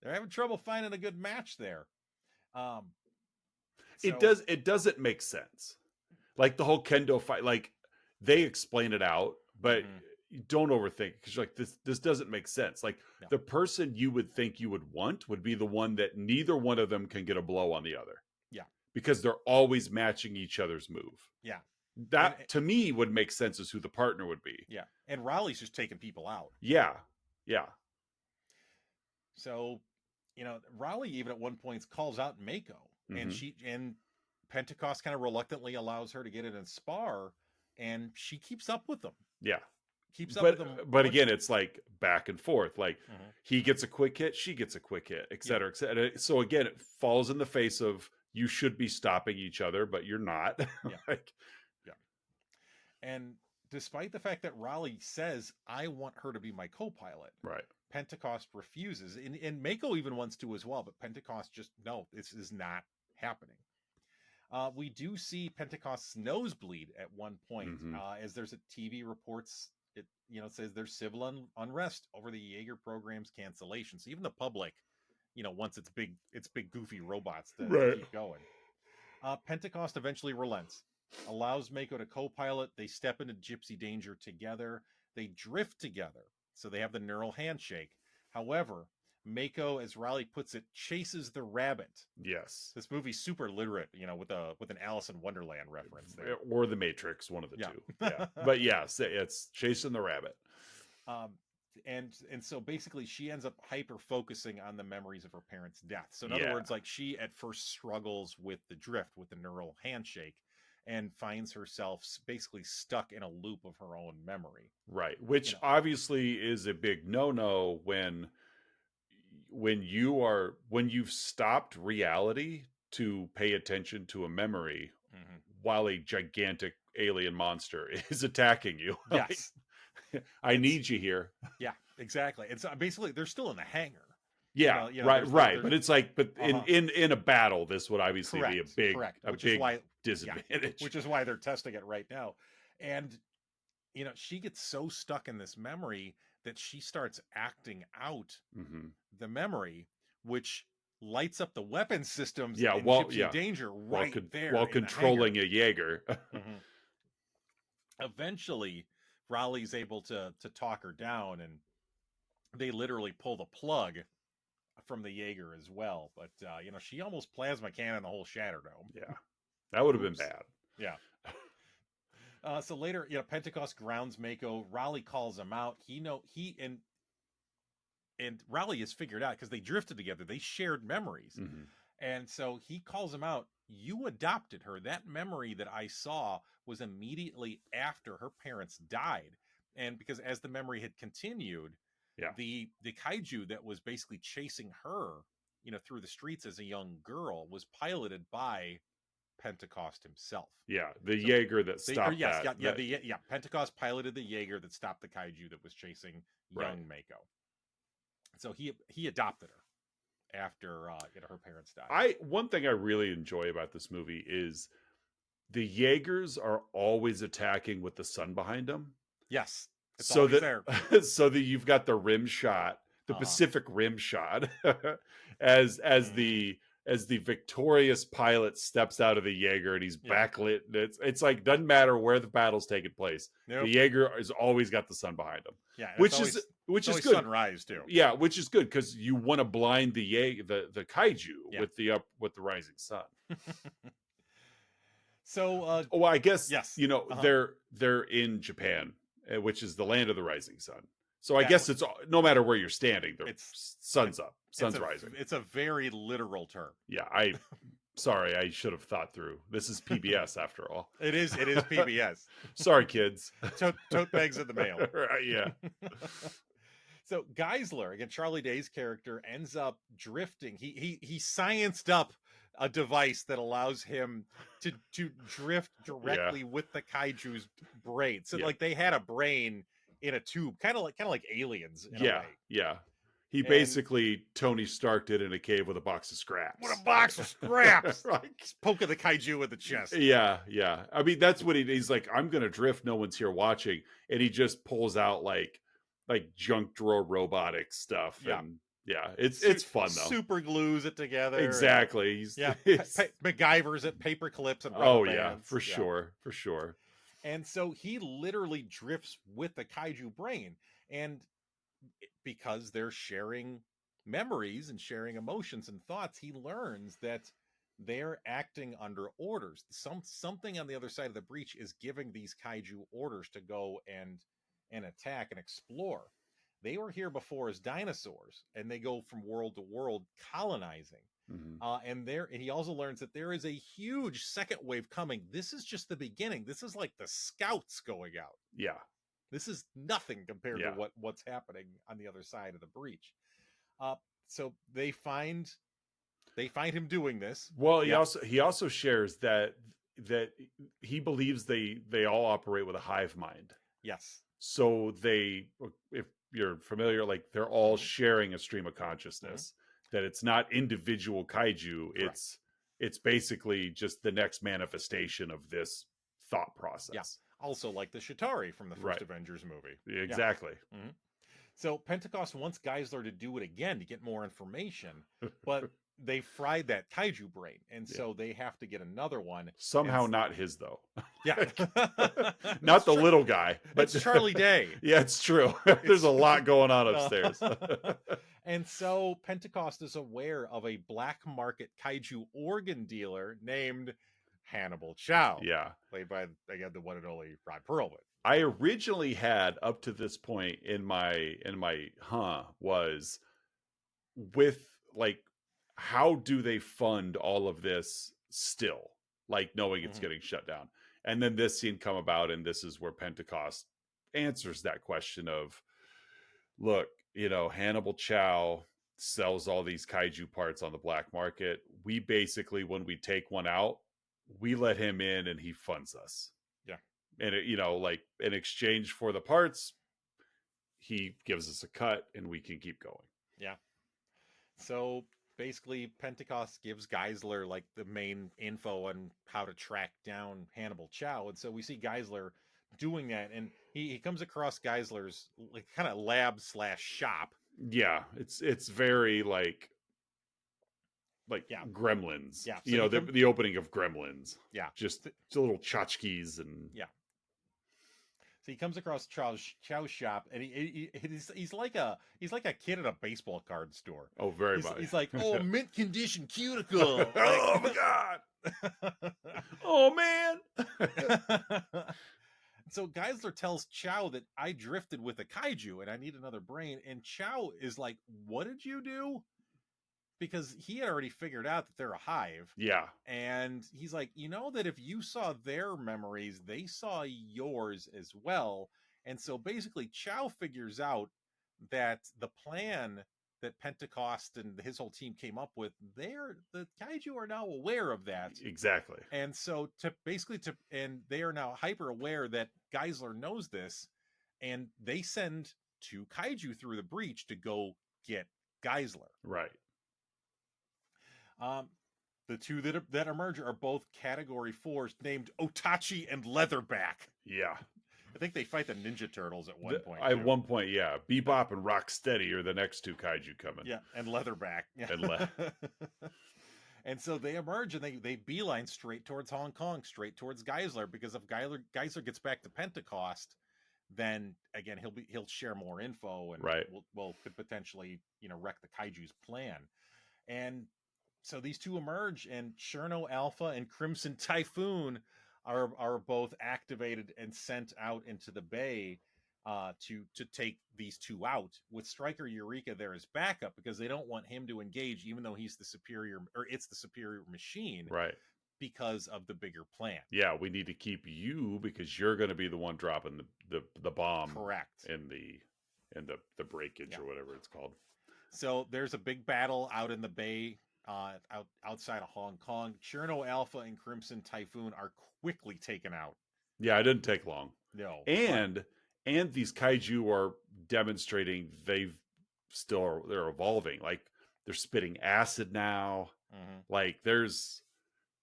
they're having trouble finding a good match there. It doesn't make sense. Like, the whole Kendo fight, like, they explain it out, but you don't overthink, because you're like, this doesn't make sense. Like, the person you would think you would want would be the one that neither one of them can get a blow on the other. Yeah. Because they're always matching each other's move. Yeah. That, to me, would make sense as who the partner would be. Yeah. And Raleigh's just taking people out. Yeah. Yeah. So, Raleigh even at one point calls out Mako, and Pentecost kind of reluctantly allows her to get in and spar, and she keeps up with them. Yeah. With them. But again, it's like back and forth. Like, he gets a quick hit, she gets a quick hit, et cetera, et cetera. So again, it falls in the face of, you should be stopping each other, but you're not. Yeah. And despite the fact that Raleigh says, I want her to be my co-pilot, right, Pentecost refuses. And Mako even wants to as well, but Pentecost just, no, this is not happening. We do see Pentecost's nose bleed at one point, as there's a TV reports. It says there's civil unrest over the Jaeger program's cancellation. So even the public, wants its big goofy robots to keep going. Pentecost eventually relents, allows Mako to co-pilot. They step into gypsy danger together. They drift together, so they have the neural handshake. However, Mako, as Raleigh puts it, chases the rabbit. Yes. This movie's super literate, with an Alice in Wonderland reference there. Or The Matrix, one of the two. Yeah. But yes, it's chasing the rabbit. And so basically she ends up hyper focusing on the memories of her parents' death. So in other words, like, she at first struggles with the drift, with the neural handshake, and finds herself basically stuck in a loop of her own memory. Right. Which obviously is a big no-no when you've stopped reality to pay attention to a memory while a gigantic alien monster is attacking you. Yes. I need you here. Yeah, exactly. And so basically they're still in the hangar. Yeah, right. But it's like, in a battle, this would obviously be a big disadvantage. Which is why they're testing it right now. And, she gets so stuck in this memory that she starts acting out the memory, which lights up the weapon systems in Gypsy Danger there. While controlling a Jaeger. Eventually, Raleigh's able to talk her down, and they literally pull the plug from the Jaeger as well. But, she almost plasma cannon the whole Shatterdome. Yeah, that would have been bad. Yeah. So later, Pentecost grounds Mako. Raleigh calls him out. And Raleigh is figured out because they drifted together. They shared memories. And so he calls him out. You adopted her. That memory that I saw was immediately after her parents died. And because as the memory had continued, the kaiju that was basically chasing her, through the streets as a young girl was piloted by Pentecost himself. Yeah, the Jaeger that stopped that. Pentecost piloted the Jaeger that stopped the kaiju that was chasing young Mako. So he adopted her after her parents died. One thing I really enjoy about this movie is the Jaegers are always attacking with the sun behind them. Yes, it's so always that there. So that you've got the rim shot, the Pacific rim shot, as the victorious pilot steps out of the Jaeger and he's backlit. It's like, doesn't matter where the battle's taking place. Nope. The Jaeger has always got the sun behind him. Yeah, which is good. Sunrise too. Yeah, which is good because you want to blind the kaiju with the rising sun. So, I guess they're in Japan, which is the land of the rising sun. So I guess it's no matter where you're standing, sun's up, sun's rising. It's a very literal term. Yeah, sorry, I should have thought through. This is PBS after all. It is PBS. Sorry, kids. Tote bags in the mail. Right, yeah. So Geisler, again, Charlie Day's character, ends up drifting. He scienced up a device that allows him to drift directly with the kaiju's brain. So like they had a brain in a tube, kind of like aliens. In a way. Yeah. He basically Tony Starked it in a cave with a box of scraps. With a box of scraps, poking the kaiju in the chest. Yeah. I mean, that's what he's like. I'm gonna drift. No one's here watching, and he just pulls out like junk drawer robotic stuff. Yeah. And it's fun though. Super glues it together. Exactly. MacGyver's it, paper clips and rubber bands. For sure. And so he literally drifts with the kaiju brain, and because they're sharing memories and sharing emotions and thoughts, he learns that they're acting under orders. Something on the other side of the breach is giving these kaiju orders to go and attack and explore. They were here before as dinosaurs, and they go from world to world colonizing. And he also learns that there is a huge second wave coming. This is just the beginning. This is like the scouts going out. Yeah. This is nothing compared to what's happening on the other side of the breach. So they find him doing this. Well, he also shares that he believes they all operate with a hive mind. Yes. So if you're familiar, like they're all sharing a stream of consciousness. That it's not individual kaiju. Correct. It's basically just the next manifestation of this thought process. Yeah. Also like the Chitauri from the first Right. Avengers movie. Exactly. Yeah. Mm-hmm. So Pentecost wants Geisler to do it again to get more information, but they fried that kaiju brain, and so they have to get another one. Somehow not his, though. Yeah. Not the little guy. But it's Charlie Day. Yeah, it's true. There's a lot going on upstairs. And so Pentecost is aware of a black market kaiju organ dealer named Hannibal Chow. Yeah. Played by, again, the one and only Rod Perlman. I originally had, up to this point in my was with, like, how do they fund all of this still, like, knowing it's getting shut down? And then this scene come about, and this is where Pentecost answers that question of, look, Hannibal Chow sells all these kaiju parts on the black market. We basically, when we take one out, we let him in and he funds us. Yeah. And like, in exchange for the parts, he gives us a cut and we can keep going. Yeah. So basically Pentecost gives Geisler like the main info on how to track down Hannibal Chow. And so we see Geisler doing that, and he comes across Geisler's like kind of lab / shop. Yeah, it's very like Gremlins. Yeah, so the opening of Gremlins. Yeah, just little tchotchkes and So he comes across Chow's shop, and he's like a kid at a baseball card store. Oh, very much. He's like, oh, mint condition cuticle. Oh my god. Oh man. So Geisler tells Chow that I drifted with a kaiju and I need another brain. And Chow is like, what did you do? Because he had already figured out that they're a hive. Yeah. And he's like, that if you saw their memories, they saw yours as well. And so basically Chow figures out that the plan that Pentecost and his whole team came up with, the kaiju are now aware of that. Exactly. And so and they are now hyper aware that Geisler knows this, and they send 2 kaiju through the breach to go get Geisler. Right. The 2 that emerge are both Category 4s named Otachi and Leatherback. Yeah. I think they fight the Ninja Turtles at one point. At one point, yeah. Bebop and Rocksteady are the next 2 kaiju coming. Yeah, and Leatherback. Yeah. And so they emerge and they beeline straight towards Hong Kong, straight towards Geisler, because if Geisler gets back to Pentecost, then again he'll share more info and could potentially wreck the kaiju's plan. And so these 2 emerge, and Cherno Alpha and Crimson Typhoon are both activated and sent out into the bay to take these 2 out, with Stryker Eureka there as backup, because they don't want him to engage, even though it's the superior machine, right? Because of the bigger plan. Yeah, we need to keep you because you're going to be the one dropping the bomb. Correct. In the breakage or whatever it's called. So there's a big battle out in the bay. Outside of Hong Kong, Cherno Alpha and Crimson Typhoon are quickly taken out. Yeah, it didn't take long. No. And these kaiju are demonstrating they're evolving. Like, they're spitting acid now. Mm-hmm. Like, there's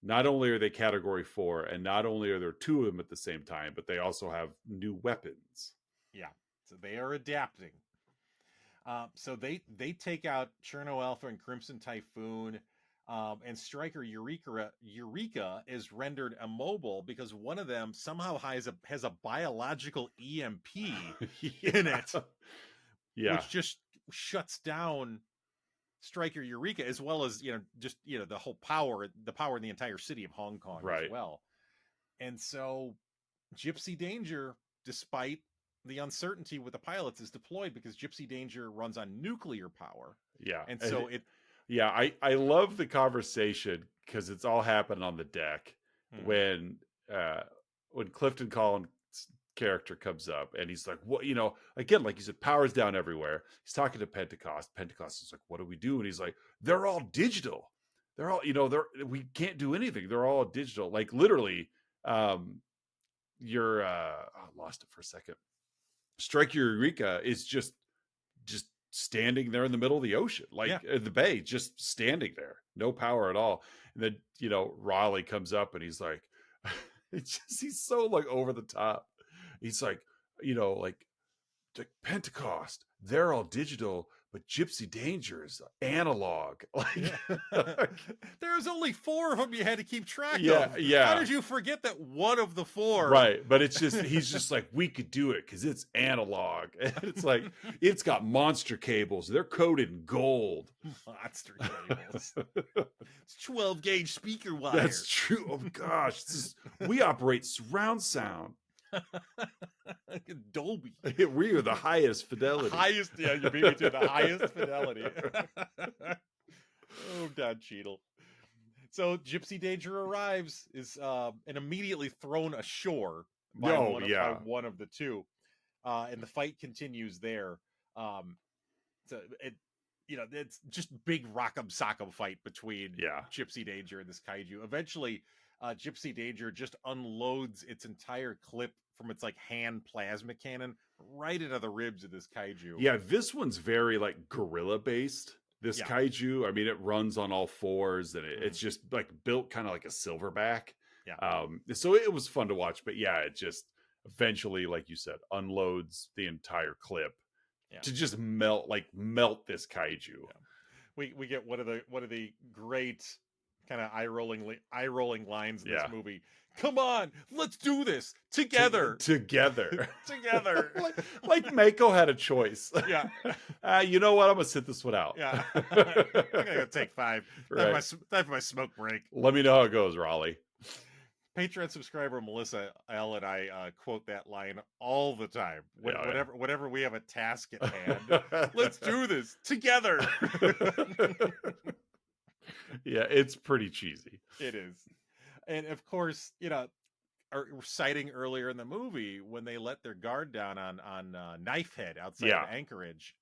not only are they Category 4, and not only are there 2 of them at the same time, but they also have new weapons. Yeah, so they are adapting. So they take out Cherno Alpha and Crimson Typhoon, and Stryker Eureka is rendered immobile because one of them somehow has a biological EMP in it, which just shuts down Stryker Eureka, as well as the whole power in the entire city of Hong Kong as well. And so Gypsy Danger, despite the uncertainty with the pilots, is deployed because Gypsy Danger runs on nuclear power. Yeah. And so I love the conversation because it's all happening on the deck when Clifton Collins' character comes up and he's like, what, again, like you said, power's down everywhere. He's talking to Pentecost. Pentecost is like, what do we do? And he's like, they're all digital. They're all, we can't do anything. They're all digital. Like, literally, I lost it for a second. Stryker Eureka is just standing there in the middle of the ocean, like the bay, just standing there, no power at all. And then, you know, Raleigh comes up and he's like, he's so like over the top. He's like, you know, like Pentecost, they're all digital, but Gypsy Danger is analog. Like, there's only 4 of them you had to keep track of. Yeah. How did you forget that one of the 4? Right, but it's just he's just like, we could do it because it's analog. And it's like it's got monster cables. They're coated in gold. Monster cables. It's 12 gauge speaker wire. That's true. Oh gosh, we operate surround sound. Dolby. We are the highest fidelity. You beat me to the highest fidelity. Oh, Don Cheadle. So Gypsy Danger arrives, and immediately thrown ashore by one of the two, and the fight continues there. So it's just big rock'em sock'em fight between Gypsy Danger and this kaiju. Eventually, Gypsy Danger just unloads its entire clip from its like hand plasma cannon right into the ribs of this kaiju. Yeah, this one's very like gorilla based. This kaiju, I mean, it runs on all 4s, and it's just like built kind of like a silverback. Yeah. So it was fun to watch, but it just eventually, like you said, unloads the entire clip to just melt this kaiju. Yeah. We get one of the great kind of eye rolling lines in this movie. Come on, let's do this together. Together. like Mako had a choice. Yeah. You know what? I'm gonna sit this one out. Yeah. I'm gonna go take 5. Time for my smoke break. Let me know how it goes, Raleigh. Patreon subscriber Melissa L and I quote that line all the time. Whenever we have a task at hand, let's do this together. Yeah, it's pretty cheesy. It is. And of course, citing earlier in the movie when they let their guard down on Knifehead outside of Anchorage,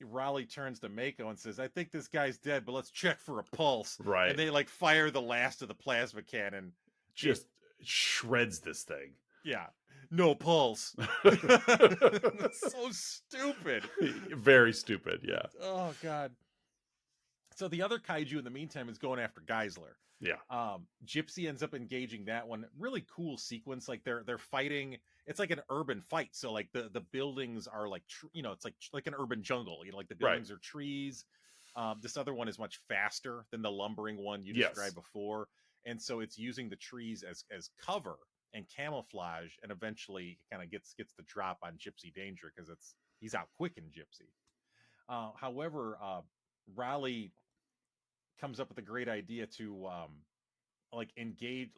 Raleigh turns to Mako and says, "I think this guy's dead, but let's check for a pulse." Right. And they like fire the last of the plasma cannon. Just shreds this thing. Yeah. No pulse. So stupid. Very stupid, yeah. Oh, God. So the other kaiju in the meantime is going after Geisler. Yeah. Gypsy ends up engaging that one. Really cool sequence. Like they're fighting. It's like an urban fight. So like the buildings are like it's like an urban jungle. Like the buildings are trees. This other one is much faster than the lumbering one you described before, and so it's using the trees as cover and camouflage, and eventually kind of gets the drop on Gypsy Danger because he's out quick in Gypsy. However, Raleigh comes up with a great idea to engage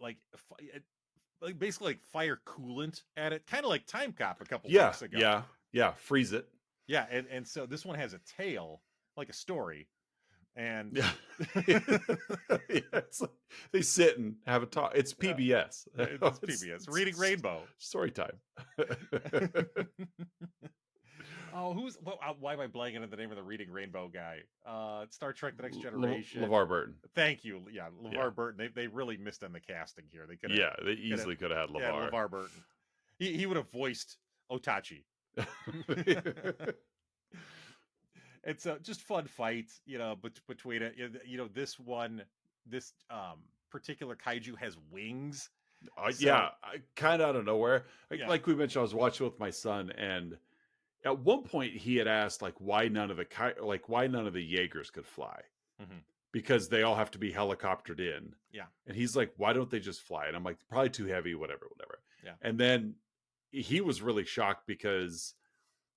basically fire coolant at it, kind of like Time Cop a couple weeks ago. Freeze it. And so this one has a tail like a story, and it's like they sit and have a talk. It's PBS. It's PBS Reading Rainbow story time. Oh, why am I blanking on the name of the Reading Rainbow guy? Star Trek: The Next Generation. LeVar Burton. Thank you. Yeah, LeVar Burton. They really missed on the casting here. They could. They easily could have had LeVar. Yeah, LeVar Burton. He would have voiced Otachi. It's just fun fight, between it. This particular kaiju has wings. Kind of out of nowhere. Like we mentioned, I was watching with my son, and at one point he had asked why none of the Jaegers could fly, because they all have to be helicoptered in. Yeah, and he's like, why don't they just fly? And I'm like, probably too heavy, whatever. Yeah, and then he was really shocked because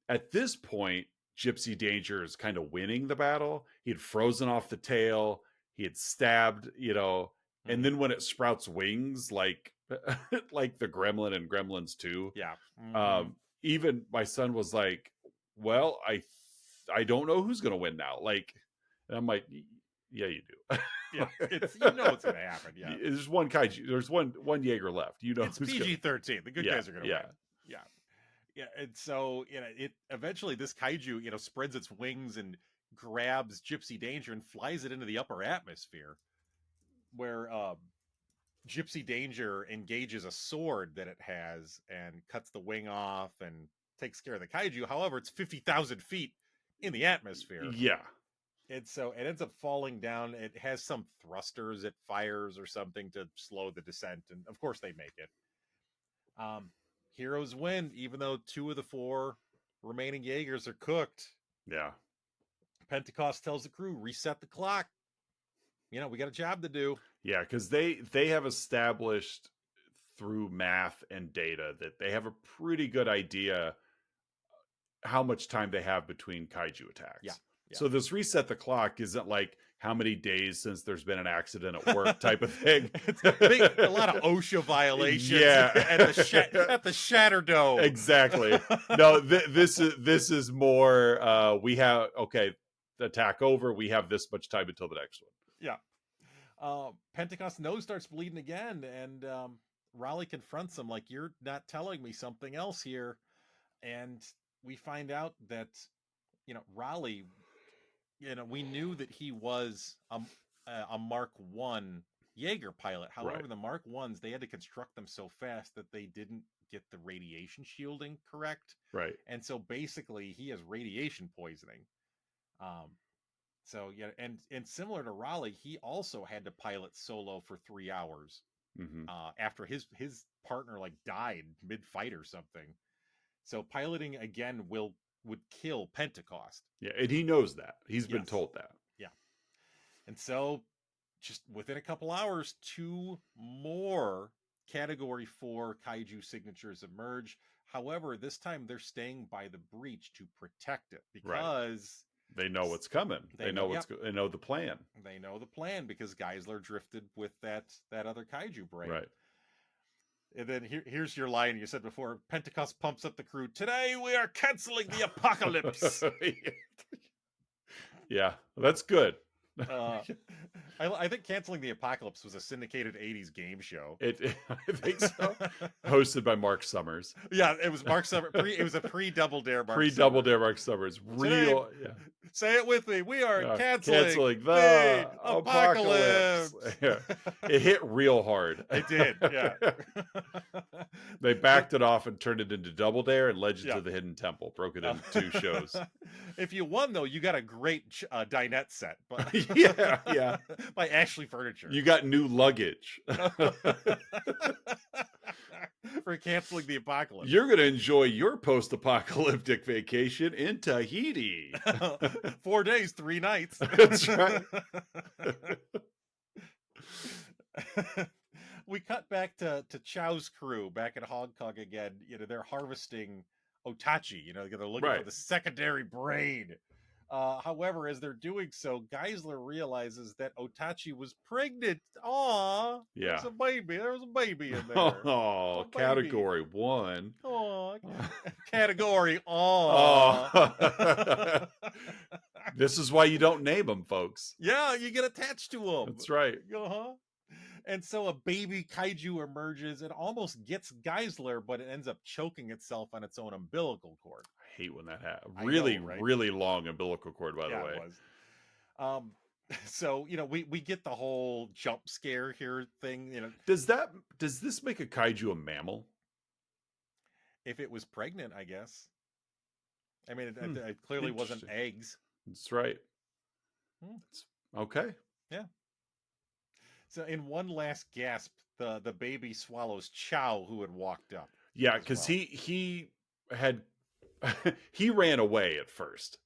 at this point Gypsy Danger is kind of winning the battle. He had frozen off the tail. He had stabbed, and then when it sprouts wings, like the Gremlin and Gremlins 2. Yeah. Even my son was like, well, I don't know who's going to win now. And I'm like, yeah, you do. Yeah. It's going to happen. Yeah. There's one kaiju. There's one Jaeger left. It's PG-13. The good guys are going to win. Yeah. Yeah, and so it eventually this kaiju spreads its wings and grabs Gypsy Danger and flies it into the upper atmosphere, where Gypsy Danger engages a sword that it has and cuts the wing off and takes care of the kaiju. However, it's 50,000 feet in the atmosphere. Yeah. And so it ends up falling down. It has some thrusters it fires or something to slow the descent. And of course they make it. Heroes win, even though 2 of the 4 remaining Jaegers are cooked. Yeah. Pentecost tells the crew, reset the clock. We got a job to do. Yeah, because they have established through math and data that they have a pretty good idea how much time they have between kaiju attacks. Yeah. So this reset the clock isn't like how many days since there's been an accident at work type of thing. It's a lot of OSHA violations. Yeah. at the Shatterdome. Exactly. No, this is more. We have the attack over. We have this much time until the next one. Yeah. Pentecost nose starts bleeding again, and Raleigh confronts him like, "You're not telling me something else here." And we find out that Raleigh. We knew that he was a Mark I Jaeger pilot. However, Right. the Mark I's, they had to construct them so fast that they didn't get the radiation shielding correct. Right. And so basically he has radiation poisoning. So yeah, and similar to Raleigh, he also had to pilot solo for 3 hours after his partner like died mid-fight or something. So piloting again would kill Pentecost. Yeah, and he knows that. He's been told that. Yeah. And so just within a couple hours, 2 more Category 4 kaiju signatures emerge. However, this time they're staying by the breach to protect it because they know what's coming. They know the plan. They know the plan because Geisler drifted with that other kaiju brain. Right. And then here's your line you said before. Pentecost pumps up the crew. Today we are canceling the apocalypse. Yeah, that's good. I think Canceling the Apocalypse was a syndicated 80s game show. I think so. Hosted by Mark Summers. Yeah, it was Mark Summers. It was a pre-Double Dare Mark Pre-Double Dare Mark Summers. Real. Today, say it with me. We are canceling the apocalypse. Yeah. It hit real hard. It did, yeah. They backed it off and turned it into Double Dare and Legends of the Hidden Temple. Broke it into 2 shows. If you won, though, you got a great dinette set. Yeah. By Ashley Furniture. You got new luggage. For Canceling the Apocalypse. You're going to enjoy your post-apocalyptic vacation in Tahiti. 4 days, 3 nights. That's right. We cut back to Chow's crew back at Hong Kong again. They're harvesting Otachi. They're looking for the secondary brain. However, as they're doing so, Geisler realizes that Otachi was pregnant. Aw, yeah. There's a baby. There was a baby in there. Oh, Category 1. Oh, Category. Oh. This is why you don't name them, folks. Yeah, you get attached to them. That's right. Uh-huh. And so a baby kaiju emerges and almost gets Geisler, but it ends up choking itself on its own umbilical cord. I hate when that happens. Really long umbilical cord, by the way. It was. So, we get the whole jump scare here thing. Does this make a kaiju a mammal? If it was pregnant, I guess. I mean, it clearly wasn't eggs. That's right. Okay. Yeah. So in one last gasp, the baby swallows Chow, who had walked up. Yeah, because he had he ran away at first.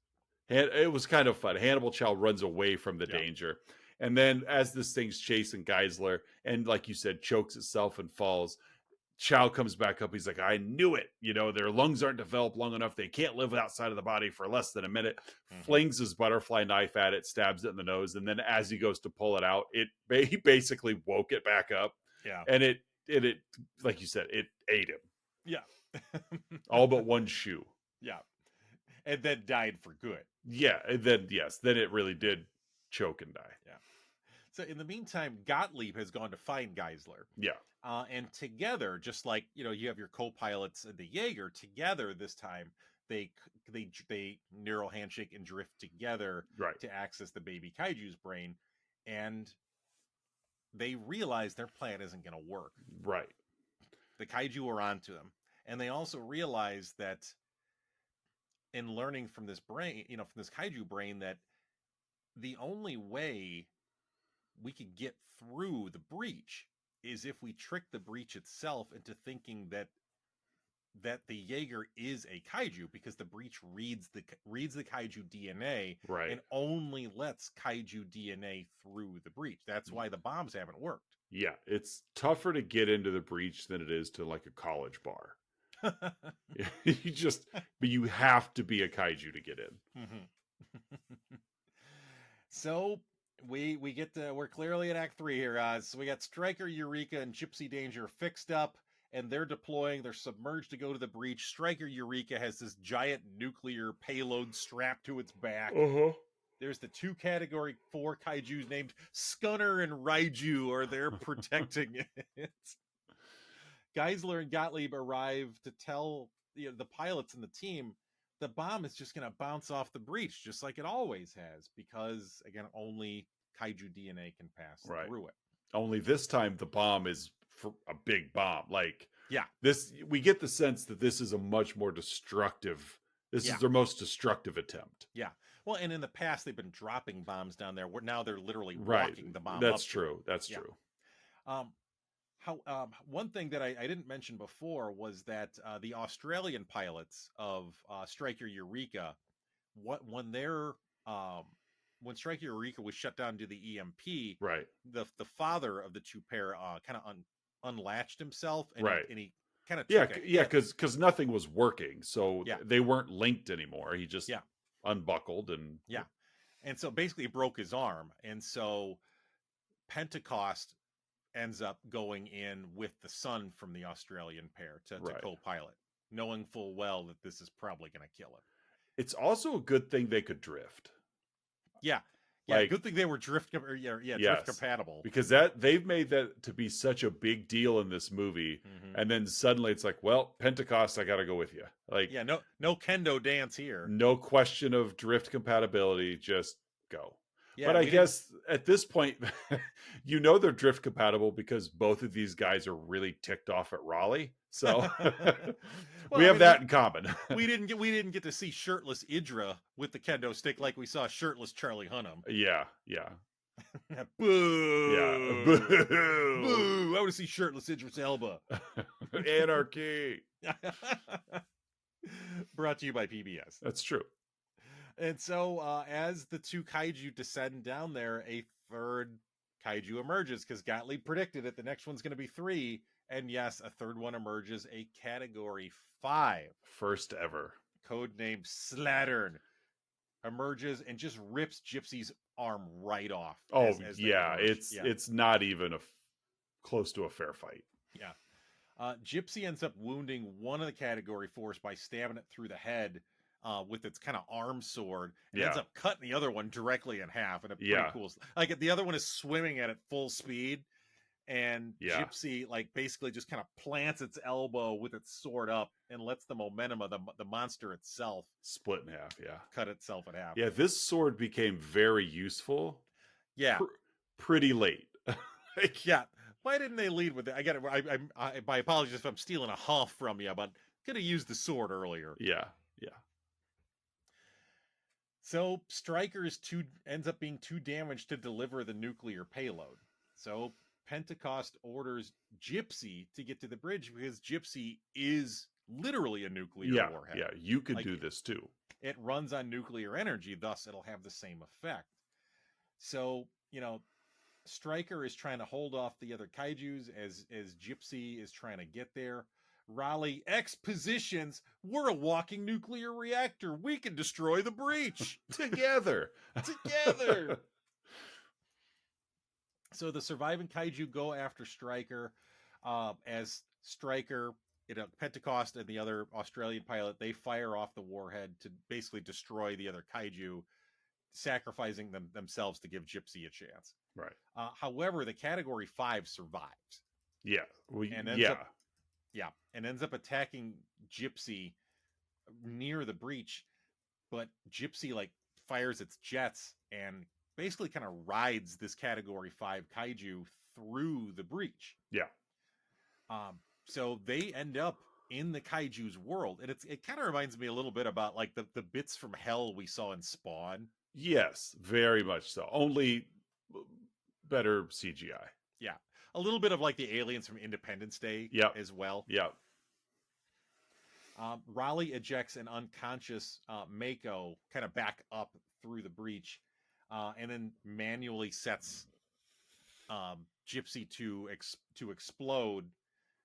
And it was kind of fun. Hannibal Chow runs away from the danger. And then as this thing's chasing Geisler, and like you said, chokes itself and falls, Chow comes back up. He's like, I knew it. Their lungs aren't developed long enough. They can't live outside of the body for less than a minute. Flings his butterfly knife at it, stabs it in the nose. And then as he goes to pull it out, he basically woke it back up. Yeah. And it, like you said, it ate him. Yeah. All but one shoe. Yeah. And then died for good. Yeah. And then, then it really did choke and die. Yeah. So in the meantime, Gottlieb has gone to find Geisler. Yeah. And together, just like, you have your co-pilots and the Jaeger, together this time, they neural handshake and drift together to access the baby kaiju's brain. And they realize their plan isn't going to work. Right. The kaiju are onto them. And they also realize that in learning from this brain, from this kaiju brain, that the only way we could get through the breach is if we trick the breach itself into thinking that the Jaeger is a kaiju, because the breach reads the kaiju DNA, Right. and only lets kaiju DNA through the breach. That's why the bombs haven't worked. Yeah, it's tougher to get into the breach than it is to like a college bar. But you have to be a kaiju to get in. So we're clearly in Act 3 here. So we got Stryker, Eureka, and Gypsy Danger fixed up, and they're deploying. They're submerged to go to the breach. Stryker Eureka has this giant nuclear payload strapped to its back. There's the 2 Category 4 kaijus named Scunner and Raiju are there protecting it. Geisler and Gottlieb arrive to tell the pilots and the team the bomb is just going to bounce off the breach, just like it always has, because, again, only kaiju DNA can pass through it. Only this time the bomb is for a big bomb. Like, yeah, we get the sense that this is a much more destructive. This is their most destructive attempt. Yeah. Well, and in the past they've been dropping bombs down there. Now they're literally walking the bomb. That's true. That's true. One thing that I didn't mention before was that the Australian pilots of Stryker Eureka, when Stryker Eureka was shut down due to the EMP, right? The father of the 2 pair kind of unlatched himself, and he kind of because nothing was working, so they weren't linked anymore. He just unbuckled and and so basically he broke his arm, and so Pentecost ends up going in with the son from the Australian pair to co-pilot, knowing full well that this is probably going to kill him. It's also a good thing they could drift. Yeah. Good thing they were drift compatible, because they've made that to be such a big deal in this movie, and then suddenly it's like, well, Pentecost, I got to go with you. Like, no kendo dance here. No question of drift compatibility, just go. But I guess at this point, they're drift compatible because both of these guys are really ticked off at Raleigh. So we have that in common. we didn't get to see shirtless Idra with the kendo stick like we saw shirtless Charlie Hunnam. Yeah. Boo! Yeah. Boo! Boo! I want to see shirtless Idris Elba. Anarchy. Brought to you by PBS. That's true. And so as the 2 kaiju descend down there, a 3rd kaiju emerges, because Gottlieb predicted it. The next one's going to be 3. And yes, a 3rd one emerges, a Category 5. First ever. Codenamed Slattern. Emerges and just rips Gypsy's arm right off. It's not even close to a fair fight. Yeah. Gypsy ends up wounding one of the Category 4s by stabbing it through the head with its kind of arm sword, and ends up cutting the other one directly in half. And pretty cool. Like, the other one is swimming at full speed, and Gypsy basically just kind of plants its elbow with its sword up and lets the momentum of the monster itself split in half. Cut itself in half. Yeah, this sword became very useful. Yeah, pretty late. Why didn't they lead with it? I my apologies if I'm stealing a huff from you, but could have used the sword earlier. Yeah. So Stryker ends up being too damaged to deliver the nuclear payload. So Pentecost orders Gypsy to get to the bridge, because Gypsy is literally a nuclear warhead. Yeah, you could do this too. It runs on nuclear energy, thus it'll have the same effect. So, Stryker is trying to hold off the other kaijus as Gypsy is trying to get there. Raleigh, X positions. We're a walking nuclear reactor. We can destroy the breach together. So the surviving kaiju go after Stryker, as Stryker, Pentecost and the other Australian pilot, they fire off the warhead to basically destroy the other kaiju, sacrificing themselves to give Gypsy a chance. Right. However, the Category 5 survives. Yeah. And ends up attacking Gypsy near the breach, but Gypsy fires its jets and basically kind of rides this Category 5 kaiju through the breach. Yeah. So they end up in the kaiju's world, and it kind of reminds me a little bit about like the bits from hell we saw in Spawn. Yes, very much so. Only better CGI. Yeah, a little bit of like the aliens from Independence Day. Yep. As well. Yep. Raleigh ejects an unconscious Mako kind of back up through the breach, and then manually sets Gypsy to explode,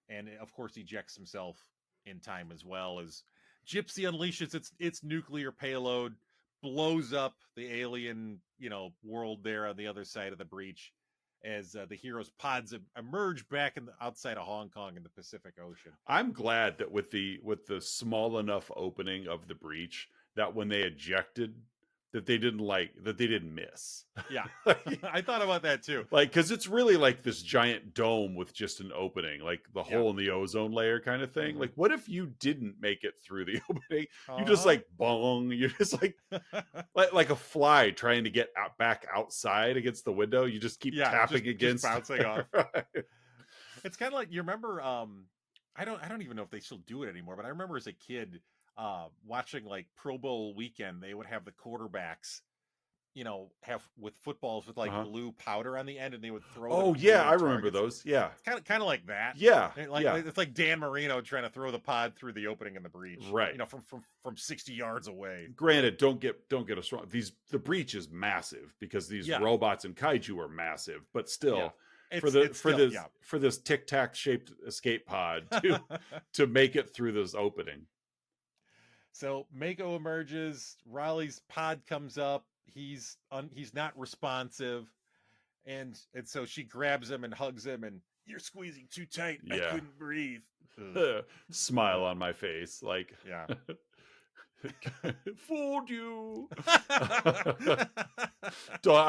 and of course ejects himself in time as well as Gypsy unleashes its nuclear payload, blows up the alien world there on the other side of the breach, as the hero's pods emerge back outside of Hong Kong in the Pacific Ocean. I'm glad that with the small enough opening of the breach, that when they ejected, that they didn't miss. Yeah, I thought about that too. Like, because it's really like this giant dome with just an opening, like the hole in the ozone layer kind of thing. Mm-hmm. Like, what if you didn't make it through the opening? You just like bong. You're just like a fly trying to get back outside against the window. You just keep tapping against, just bouncing off. It's kind of like, you remember? I don't even know if they still do it anymore, but I remember as a kid watching like Pro Bowl weekend. They would have the quarterbacks, have with footballs with like blue powder on the end, and they would throw. Oh yeah, I remember those. Yeah, it's kind of like that. Yeah, it's like Dan Marino trying to throw the pod through the opening in the breach, right? From 60 yards away. Granted, don't get us wrong. The breach is massive because these robots and kaiju are massive, but still. For this tic tac shaped escape pod to make it through this opening. So Mako emerges. Raleigh's pod comes up. He's not responsive, and so she grabs him and hugs him. And you're squeezing too tight. I couldn't breathe. Smile on my face, like fooled you. I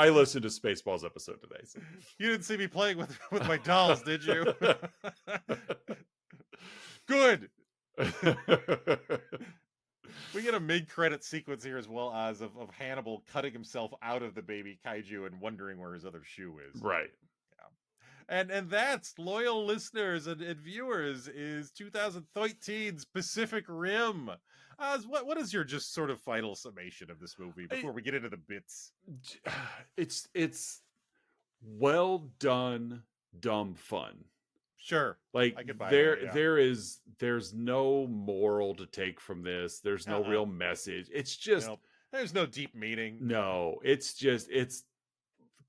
listened to Spaceballs episode today. So. You didn't see me playing with my dolls, did you? Good. We get a mid-credit sequence here as well, Oz, of Hannibal cutting himself out of the baby kaiju and wondering where his other shoe is. Right. Yeah. And that's, loyal listeners and viewers, is 2013's Pacific Rim. Oz, what is your just sort of final summation of this movie before we get into the bits? It's well done, dumb fun. Sure. Like I could buy there's no moral to take from this. There's no real message. It's just there's no deep meaning. No, it's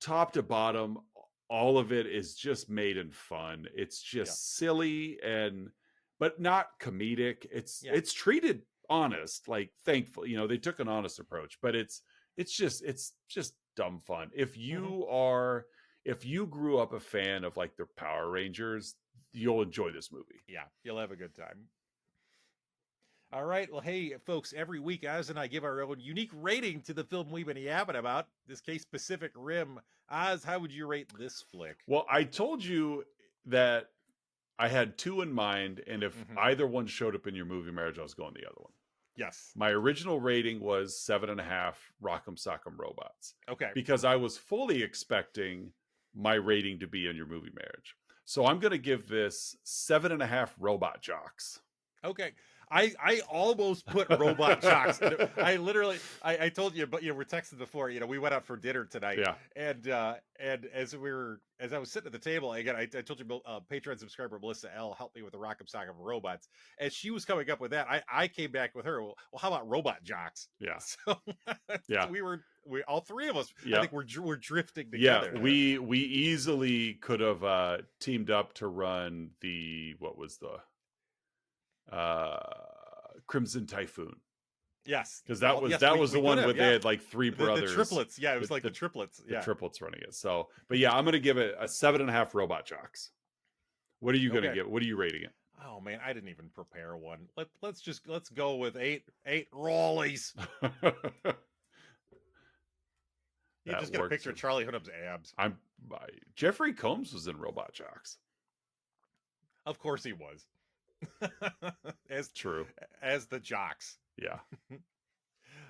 top to bottom. All of it is just made in fun. It's just silly but not comedic. It's treated honest, like thankful. They took an honest approach, but it's just dumb fun. If you grew up a fan of like the Power Rangers, you'll enjoy this movie. Yeah, you'll have a good time. All right. Well, hey, folks, every week, Oz and I give our own unique rating to the film we've been yapping about. In this case, Pacific Rim. Oz, how would you rate this flick? Well, I told you that I had two in mind, and if either one showed up in your movie marriage, I was going the other one. Yes. My original rating was 7.5 Rock'em Sock'em Robots. Okay. Because I was fully expecting my rating to be in your movie marriage. So I'm going to give this 7.5 Robot Jocks. Okay. I almost put Robot Jocks. I literally, I told you, but we're texting before, we went out for dinner tonight. Yeah. And as I was sitting at the table, again, I told you, Patreon subscriber Melissa L helped me with the Rock'em Sock'em Robots. As she was coming up with that, I came back with her. Well, how about Robot Jocks? Yeah. So we all three of us, I think we're drifting together. Yeah, we easily could have teamed up to run what was the Crimson Typhoon. Yes, because that was the one where they had like three brothers, the triplets. Yeah, it was like the triplets. Yeah, the triplets running it. So, but yeah, I'm gonna give it a 7.5 Robot Jocks. What are you gonna give? What are you rating it? Oh man, I didn't even prepare one. Let's go with eight Raleighs. You just get a picture of Charlie Hunnam's abs. Jeffrey Combs was in Robot Jocks. Of course he was. True. As the jocks. Yeah.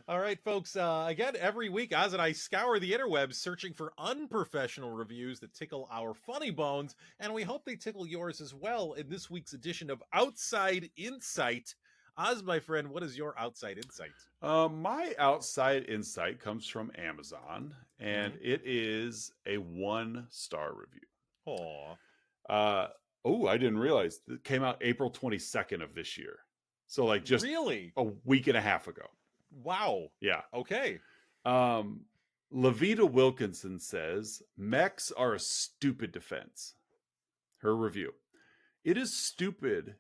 All right, folks. Again, every week, Oz and I scour the interwebs searching for unprofessional reviews that tickle our funny bones, and we hope they tickle yours as well in this week's edition of Outside Insight. Oz, my friend, what is your outside insight? My outside insight comes from Amazon, and it is a 1-star review. Aw. I didn't realize it came out April 22nd of this year. So like just really a week and a half ago. Wow. Yeah. Okay. Levita Wilkinson says, mechs are a stupid defense. Her review. It is stupid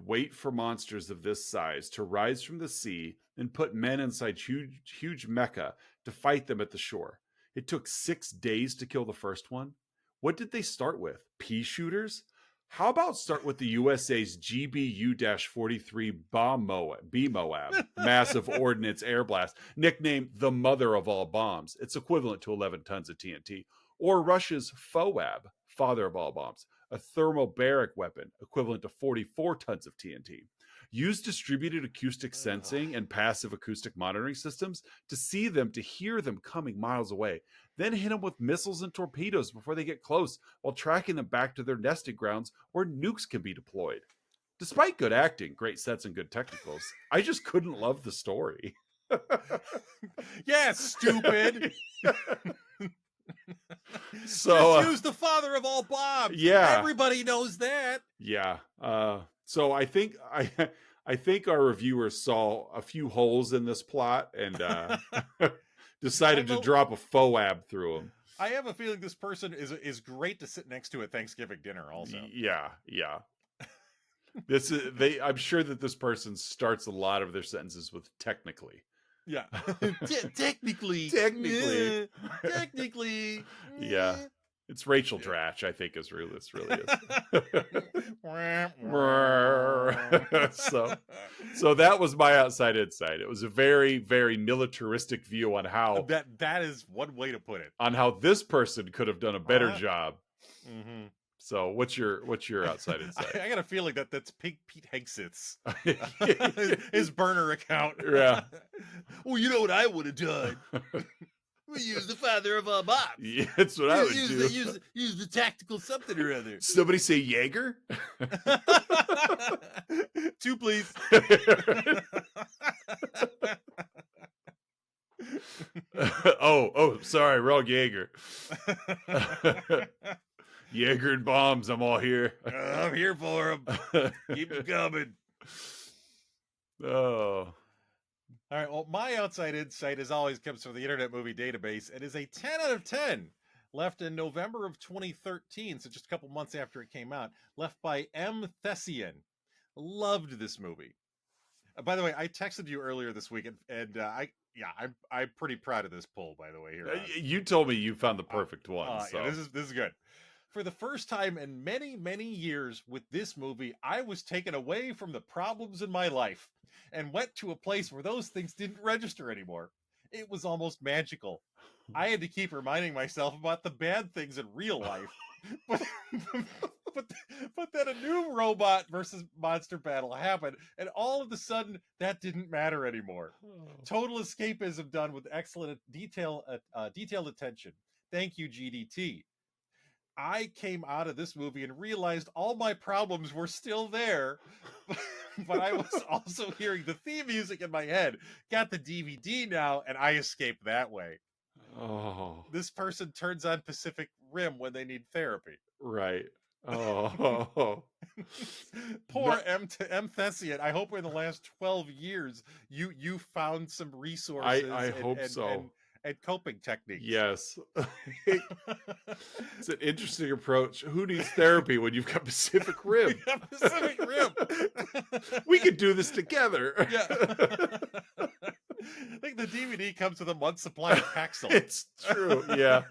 wait for monsters of this size to rise from the sea and put men inside huge mecha to fight them at the shore. It took 6 days to kill the first one. What did they start with? Pea shooters? How about start with the USA's GBU-43 B-Moab, massive ordnance air blast, nicknamed the mother of all bombs. It's equivalent to 11 tons of TNT. Or Russia's FOAB, father of all bombs, a thermobaric weapon equivalent to 44 tons of TNT. Use distributed acoustic sensing and passive acoustic monitoring systems to hear them coming miles away. Then hit them with missiles and torpedoes before they get close, while tracking them back to their nesting grounds where nukes can be deployed. Despite good acting, great sets, and good technicals, I just couldn't love the story. Yeah, stupid. So just use the father of all bombs. Yeah, everybody knows that. Yeah. So I think our reviewers saw a few holes in this plot and decided to drop a FOAB through them. I have a feeling this person is great to sit next to at Thanksgiving dinner. Also, yeah. I'm sure that this person starts a lot of their sentences with technically. Yeah, technically. Yeah, it's Rachel Dratch. I think this really is. So that was my outside insight. It was a very, very militaristic view on how that is one way to put it. On how this person could have done a better job. Mm-hmm. So what's your outside insight? I got a feeling that's Pete Hegseth's his burner account. Yeah. Well, you know what I would have done? We use the father of all bombs. Yeah, that's what I would do. Use the tactical something or other. Somebody say Jaeger? 2, please. Oh, sorry, wrong Jaeger. Jaeger and bombs, I'm all here. I'm here for them. Keep them coming. Oh. All right, well, my outside insight, as always, comes from the Internet Movie Database. It is a 10 out of 10, left in November of 2013, so just a couple months after it came out, left by M. Thessian. Loved this movie. By the way, I texted you earlier this week, and I'm pretty proud of this poll, by the way. Here, you told me you found the perfect one. So. Yeah, this is good. For the first time in many, many years with this movie, I was taken away from the problems in my life and went to a place where those things didn't register anymore. It was almost magical. I had to keep reminding myself about the bad things in real life. But then a new robot versus monster battle happened, and all of a sudden, that didn't matter anymore. Total escapism done with excellent detailed attention. Thank you, GDT. I came out of this movie and realized all my problems were still there, but I was also hearing the theme music in my head. Got the DVD now, and I escaped that way. Oh. This person turns on Pacific Rim when they need therapy. Right. Oh. Poor M. Thessian. I hope in the last 12 years you found some resources. I hope so. And coping techniques. Yes. It's an interesting approach. Who needs therapy when you've got Pacific Rim? Pacific Rim. We could do this together. Yeah. I think the DVD comes with a month's supply of Paxil. It's true. Yeah.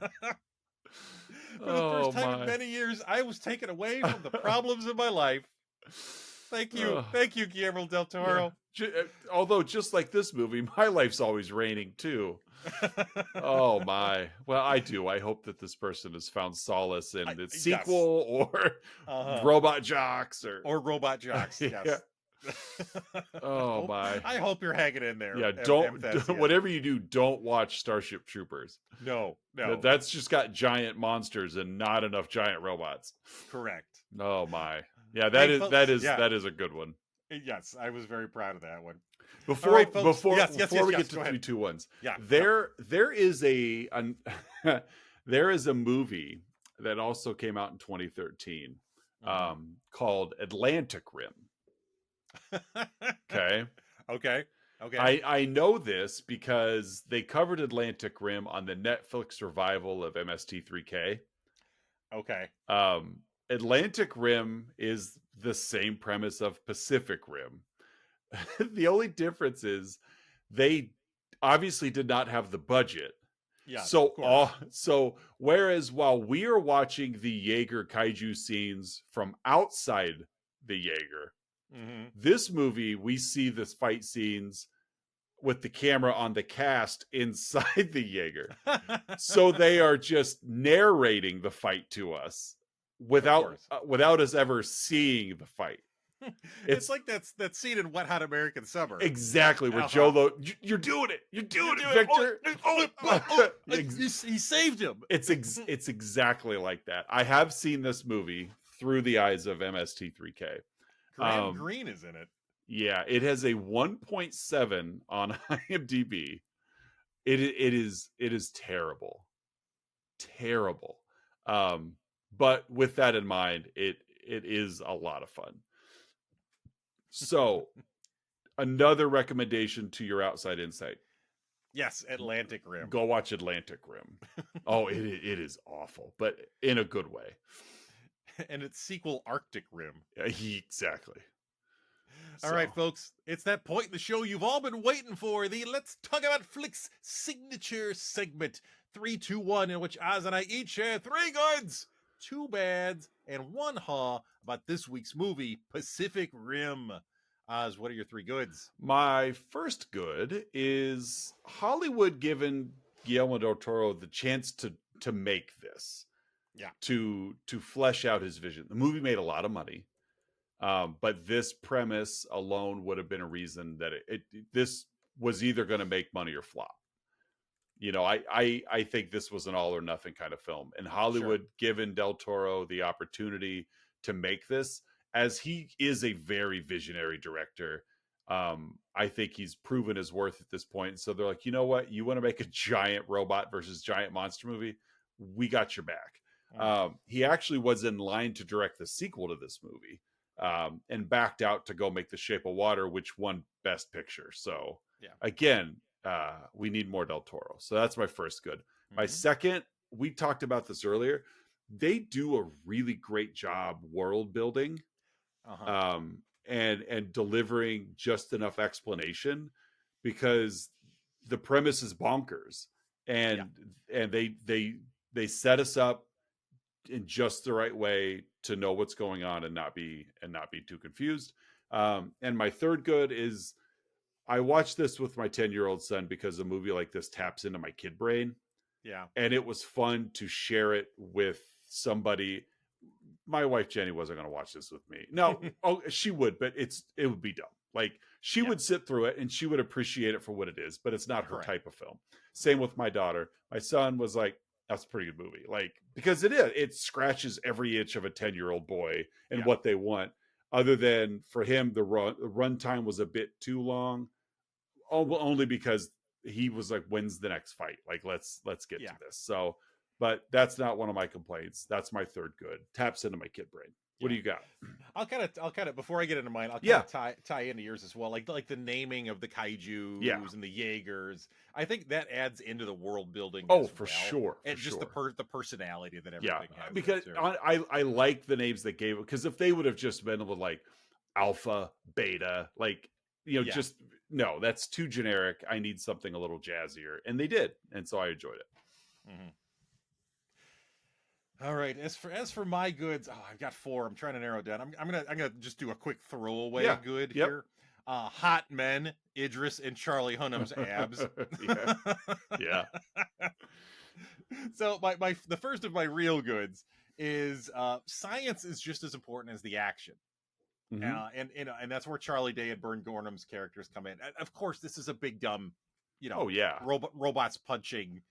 For the first time in many years, I was taken away from the problems of my life. Thank you. Thank you, Guillermo del Toro. Yeah. Although, just like this movie, my life's always raining, too. Oh, my. Well, I do. I hope that this person has found solace in its sequel or Robot Jocks. Or Robot Jocks, yes. Oh my. I hope you're hanging in there. Yeah, Amphasia. whatever you do, don't watch Starship Troopers. No. That's just got giant monsters and not enough giant robots. Correct. Oh my. Yeah, Hey, folks, that is a good one. Yes, I was very proud of that one. Before All right, folks. before Yes, before we yes, get to go ahead. 3-2-1s, Yeah. there is there is a movie that also came out in 2013 called Atlantic Rim. Okay. Okay. I know this because they covered Atlantic Rim on the Netflix revival of MST3K. Okay. Atlantic Rim is the same premise of Pacific Rim. The only difference is they obviously did not have the budget. Yeah. So whereas while we are watching the Jaeger kaiju scenes from outside the Jaeger, this movie we see this fight scenes with the camera on the cast inside the Jaeger. So they are just narrating the fight to us without us ever seeing the fight. It's like that scene in Wet Hot American Summer. Exactly, where Joe you're doing it. You're doing it, Victor. He saved him. It's exactly like that. I have seen this movie through the eyes of MST3K. Graham Greene is in it. Yeah, it has a 1.7 on IMDb. It is terrible. Terrible. But with that in mind, it is a lot of fun. So, another recommendation to your outside insight. Yes, Atlantic Rim. Go watch Atlantic Rim. Oh, it is awful, but in a good way. And its sequel, Arctic Rim. Exactly. All right, folks, it's that point in the show you've all been waiting for, the Let's Talk About Flicks signature segment, 3, 2, 1, in which Oz and I each share 3 goods, 2 bads, and 1 haw about this week's movie, Pacific Rim. Oz, what are your 3 goods? My first good is Hollywood giving Guillermo del Toro the chance to make this. Yeah. To flesh out his vision. The movie made a lot of money. But this premise alone would have been a reason that this was either going to make money or flop. You know, I think this was an all or nothing kind of film, and Hollywood given Del Toro the opportunity to make this, as he is a very visionary director. I think he's proven his worth at this point. So they're like, you know what? You want to make a giant robot versus giant monster movie? We got your back. He actually was in line to direct the sequel to this movie. And backed out to go make The Shape of Water, which won Best Picture. So again, we need more Del Toro. So that's my first good. My second, we talked about this earlier. They do a really great job world building, and delivering just enough explanation, because the premise is bonkers, and they set us up in just the right way to know what's going on and not be too confused. And my third good is I watched this with my 10-year-old son because a movie like this taps into my kid brain. Yeah. And it was fun to share it with somebody. My wife Jenny wasn't going to watch this with me. No, she would, but it would be dumb. Like she would sit through it and she would appreciate it for what it is, but it's not her type of film. Same with my daughter. My son was like, that's a pretty good movie. Like, because it scratches every itch of a 10-year-old boy and what they want, other than for him, the run time was a bit too long, only because he was like, when's the next fight? Like, let's get to this. So, but that's not one of my complaints. That's my third good. Taps into my kid brain. What do you got? I'll kind of before I get into mine, I'll kind of tie into yours as well. Like the naming of the kaijus and the Jaegers. I think that adds into the world building. For sure. And just the personality that everything has. Because I like the names they gave it, because if they would have just been with like Alpha, Beta, like, just no, that's too generic. I need something a little jazzier, and they did, and so I enjoyed it. All right. As for my goods, I've got 4. I'm trying to narrow it down. I'm gonna just do a quick throwaway good here. Hot men, Idris and Charlie Hunnam's abs. Yeah. So the first of my real goods is science is just as important as the action. Mhm. And that's where Charlie Day and Vern Gornham's characters come in. Of course, this is a big dumb, Oh yeah. robots punching,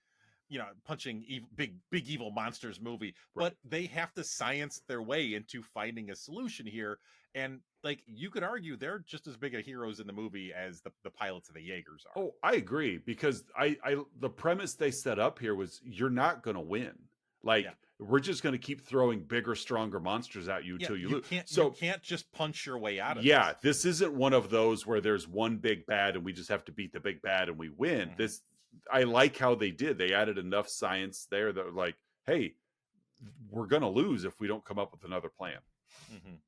big evil monsters movie, Right. but they have to science their way into finding a solution here. And like, you could argue they're just as big a heroes in the movie as the pilots of the Jaegers are. Oh, I agree, because I the premise they set up here was you're not going to win. Like, Yeah. we're just going to keep throwing bigger, stronger monsters at you Yeah, until you you lose. can't So you can't just punch your way out of yeah, this isn't one of those where there's one big bad and we just have to beat the big bad and we win. Mhm. This, I like how they did. They added enough science there that like, hey, we're going to lose if we don't come up with another plan. Mhm.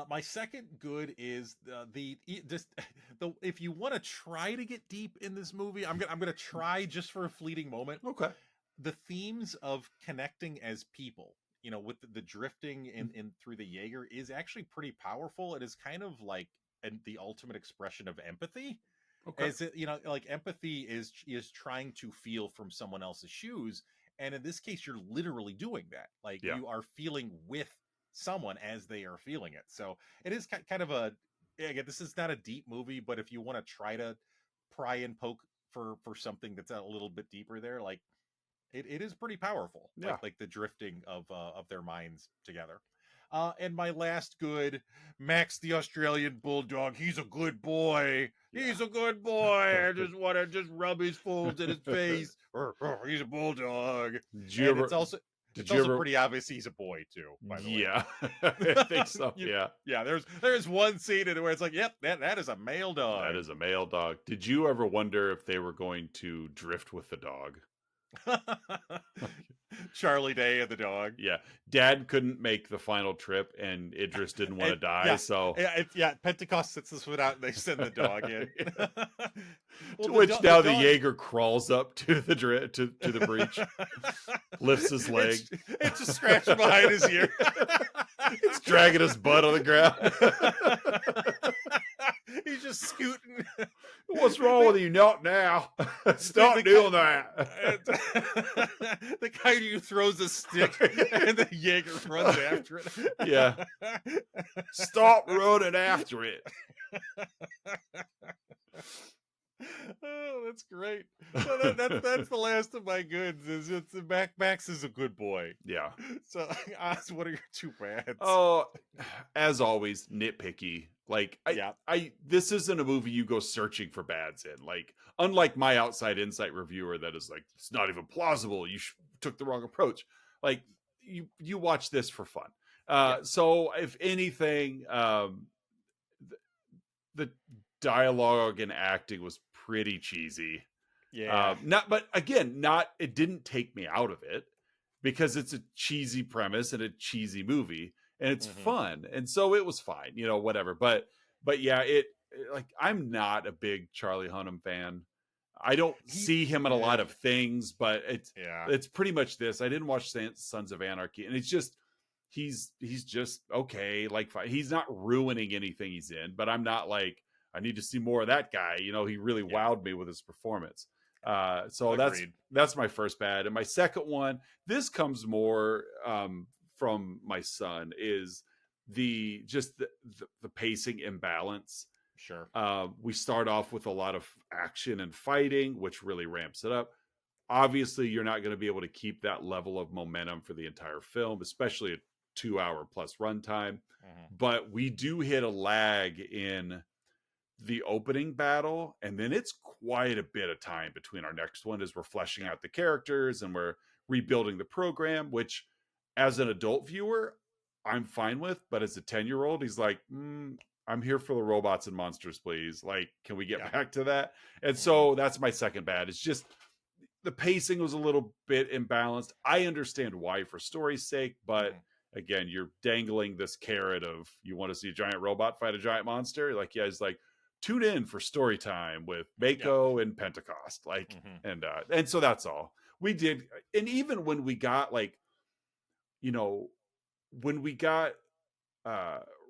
My second good is if you want to try to get deep in this movie, I'm gonna try just for a fleeting moment. Okay. The themes of connecting as people, with the drifting in through the Jaeger is actually pretty powerful. It is kind of like the ultimate expression of empathy. Okay. As it, like, empathy is trying to feel from someone else's shoes, and in this case, you're literally doing that. Like, Yeah. you are feeling with someone as they are feeling it. So it is kind of again, this is not a deep movie, but if you want to try to pry and poke for something that's a little bit deeper there, like, it is pretty powerful. Yeah. Like the drifting of their minds together. And my last good, Max the Australian Bulldog. He's a good boy. Yeah. He's a good boy. I just want to just rub his folds in his face. He's a bulldog. Did you ever? It's also pretty obvious he's a boy too, by the way. Yeah, I think so. Yeah. Yeah. There's one scene in it where it's like, yep, that is a male dog. That is a male dog. Did you ever wonder if they were going to drift with the dog? Charlie Day and the dog. Yeah, Dad couldn't make the final trip, and Idris didn't want to die. So Pentecost sits this one out, and they send the dog in. To which now the Jaeger crawls up to the to the breach, lifts his leg. It's just scratching behind his ear. It's dragging his butt on the ground. He's just scooting. What's wrong with you? Not now. Stop doing that. The kaiju throws a stick, and the Jaeger runs after it. Yeah. Stop running after it. Oh, that's great. So that's the last of my goods. Max is a good boy. Yeah. So, Oz, what are your two bads? Oh, as always, nitpicky. Like, this isn't a movie you go searching for bads in. Like, unlike my Outside Insight reviewer that is like, it's not even plausible. You took the wrong approach. Like, you watch this for fun. So, if anything, the dialogue and acting was pretty cheesy. Yeah. It didn't take me out of it, because it's a cheesy premise and a cheesy movie, and it's fun, and so it was fine, whatever. But yeah, like, I'm not a big Charlie Hunnam fan. I don't see him in a lot of things, but it's pretty much this. I didn't watch Sons of Anarchy, and it's just he's just okay. Like, he's not ruining anything he's in, but I'm not like, I need to see more of that guy. He really wowed me with his performance. So Agreed. that's my first bad. And my second one, this comes more from my son, is the pacing imbalance. Sure. We start off with a lot of action and fighting, which really ramps it up. Obviously, you're not going to be able to keep that level of momentum for the entire film, especially a 2-hour plus runtime. But we do hit a lag in the opening battle, and then it's quite a bit of time between our next one as we're fleshing out the characters and we're rebuilding the program, which as an adult viewer I'm fine with, but as a 10-year-old, he's like, I'm here for the robots and monsters, please. Like, can we get back to that? And so that's my second bad. It's just the pacing was a little bit imbalanced. I understand why, for story's sake, but again, you're dangling this carrot of, you want to see a giant robot fight a giant monster? Like, it's like, tune in for story time with Mako and Pentecost. Like, and so that's all we did. And even when we got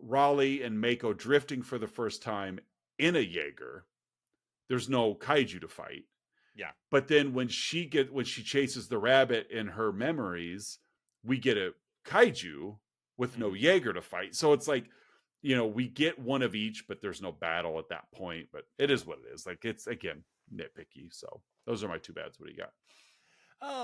Raleigh and Mako drifting for the first time in a Jaeger, there's no kaiju to fight. Yeah. But then when she chases the rabbit in her memories, we get a kaiju with no Jaeger to fight. So it's like, we get one of each, but there's no battle at that point. But it is what it is. Like, it's, again, nitpicky. So those are my two bads. What do you got?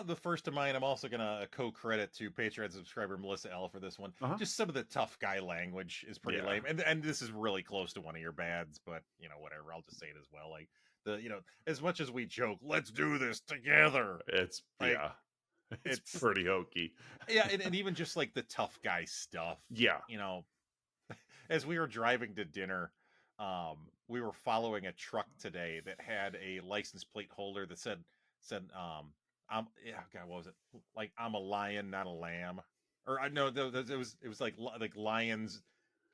The first of mine, I'm also going to co-credit to Patreon subscriber Melissa L for this one. Uh-huh. Just some of the tough guy language is pretty lame. And this is really close to one of your bads, but, whatever. I'll just say it as well. Like, as much as we joke, let's do this together. It's, like, it's pretty hokey. Yeah, and even just, like, the tough guy stuff. Yeah. As we were driving to dinner, we were following a truck today that had a license plate holder that said, God, what was it? Like, I'm a lion, not a lamb. Or no, it was like lions,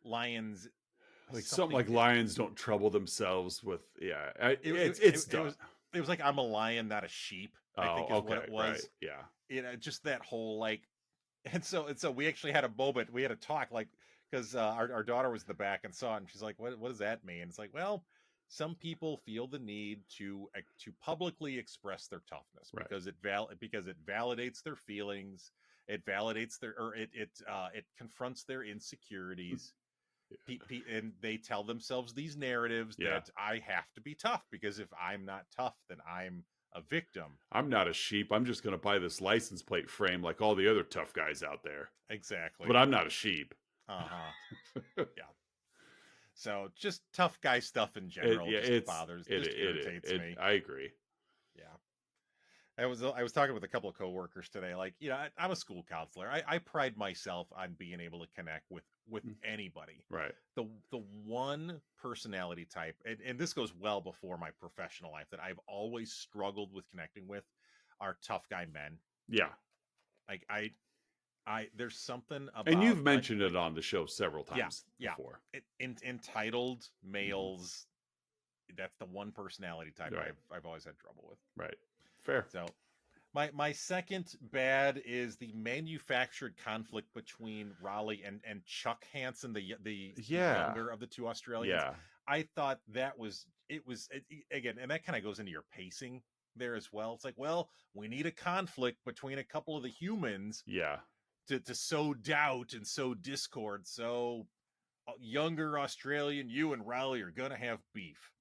like something like lions don't trouble themselves with. Yeah, it's done. It was like, I'm a lion, not a sheep. I think is what it was. Right. Yeah, just that whole like, and so we actually had a moment. We had a talk, like, because our daughter was in the back and saw it, and she's like, "What does that mean?" It's like, well, some people feel the need to publicly express their toughness because it validates their feelings, it validates it confronts their insecurities, and they tell themselves these narratives that I have to be tough because if I'm not tough, then I'm a victim. I'm not a sheep. I'm just going to buy this license plate frame like all the other tough guys out there. Exactly. But I'm not a sheep. Yeah. So just tough guy stuff in general irritates me. I agree. Yeah. I was talking with a couple of coworkers today. Like, I'm a school counselor. I pride myself on being able to connect with anybody. Right. The one personality type, and this goes well before my professional life, that I've always struggled with connecting with are tough guy men. Yeah. Like there's something about, and you've mentioned it on the show several times before. Entitled males, that's the one personality type I've always had trouble with. Right. Fair. So my second bad is the manufactured conflict between Raleigh and Chuck Hansen, the younger of the two Australians. Yeah. I thought again, and that kind of goes into your pacing there as well. It's like, well, we need a conflict between a couple of the humans. Yeah. To sow doubt and sow discord. So younger Australian, you and Raleigh are gonna have beef.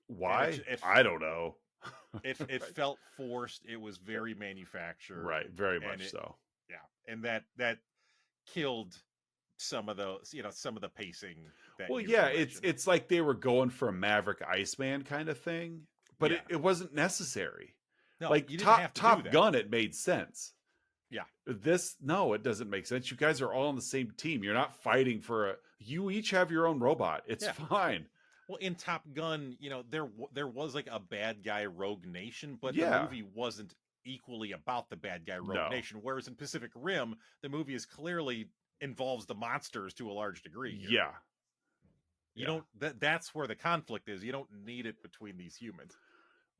Why? I don't know. It felt forced. It was very manufactured. Right. Very much so. Yeah. And that killed some of those, some of the pacing. It's like they were going for a Maverick Iceman kind of thing, but it wasn't necessary. No, like Top Gun, it made sense. Yeah. It doesn't make sense. You guys are all on the same team. You're not fighting you each have your own robot. It's fine. Well, in Top Gun, there was like a bad guy rogue nation, but the movie wasn't equally about the bad guy rogue nation. Whereas in Pacific Rim, the movie is clearly involves the monsters to a large degree. Yeah. You don't, that's where the conflict is. You don't need it between these humans.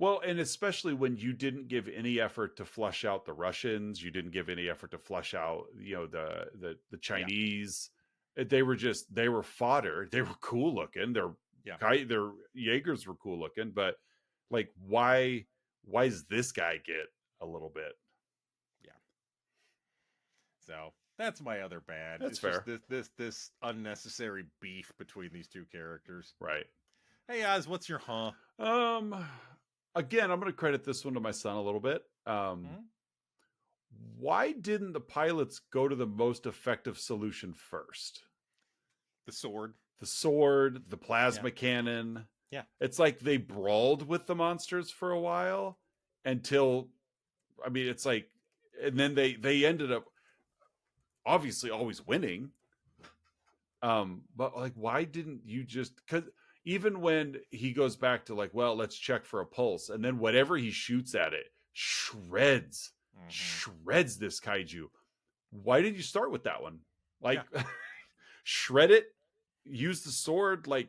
Well, and especially when you didn't give any effort to flush out the Russians, you didn't give any effort to flush out, the Chinese. They were fodder. They were cool looking. Their Jaegers were cool looking, but like, why does this guy get a little bit? Yeah. So that's my other bad. That's fair. Just this unnecessary beef between these two characters. Right. Hey, Oz, what's your Again, I'm going to credit this one to my son a little bit. Why didn't the pilots go to the most effective solution first? The sword, the plasma cannon. Yeah. It's like they brawled with the monsters for a while until, it's like, and then they ended up obviously always winning. But like, why didn't you because even when he goes back to like, well, let's check for a pulse, and then whatever he shoots at it shreds this kaiju. Why did you start with that one? Like, shred it, use the sword, like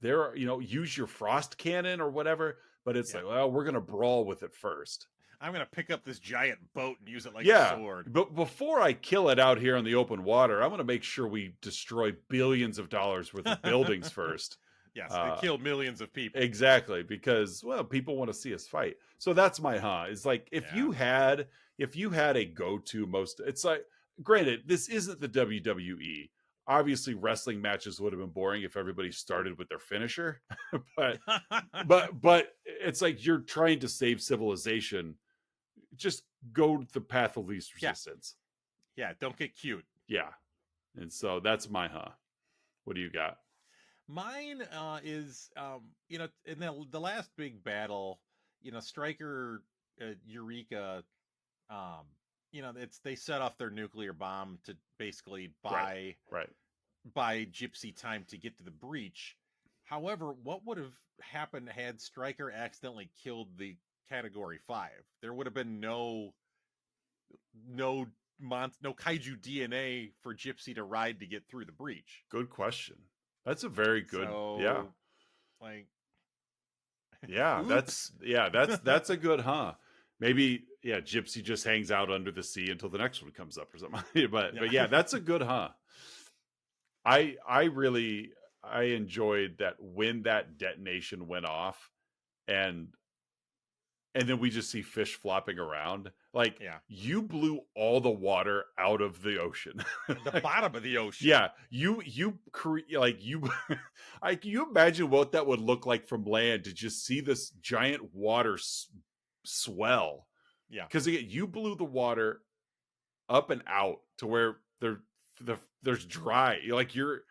use your frost cannon or whatever. But it's like, well, we're going to brawl with it first. I'm going to pick up this giant boat and use it like a sword. But before I kill it out here in the open water, I'm going to make sure we destroy billions of dollars worth of buildings first. Yes, they kill millions of people. Exactly, because people want to see us fight. So that's my It's like if you had a go-to it's like granted, this isn't the WWE. Obviously, wrestling matches would have been boring if everybody started with their finisher. but it's like you're trying to save civilization. Just go the path of least resistance. Yeah, don't get cute. Yeah. And so that's my What do you got? Mine is in the last big battle, Stryker, Eureka, they set off their nuclear bomb to basically buy Gypsy time to get to the breach. However, what would have happened had Stryker accidentally killed the Category 5? There would have been no kaiju DNA for Gypsy to ride to get through the breach. Good question. That's a very good that's a good maybe Gypsy just hangs out under the sea until the next one comes up or something. but yeah, that's a good I enjoyed that when that detonation went off and then we just see fish flopping around. Like, you blew all the water out of the ocean. The bottom of the ocean. Yeah. You imagine what that would look like from land to just see this giant water swell. Yeah. Because again, you blew the water up and out to where there's dry. Like you're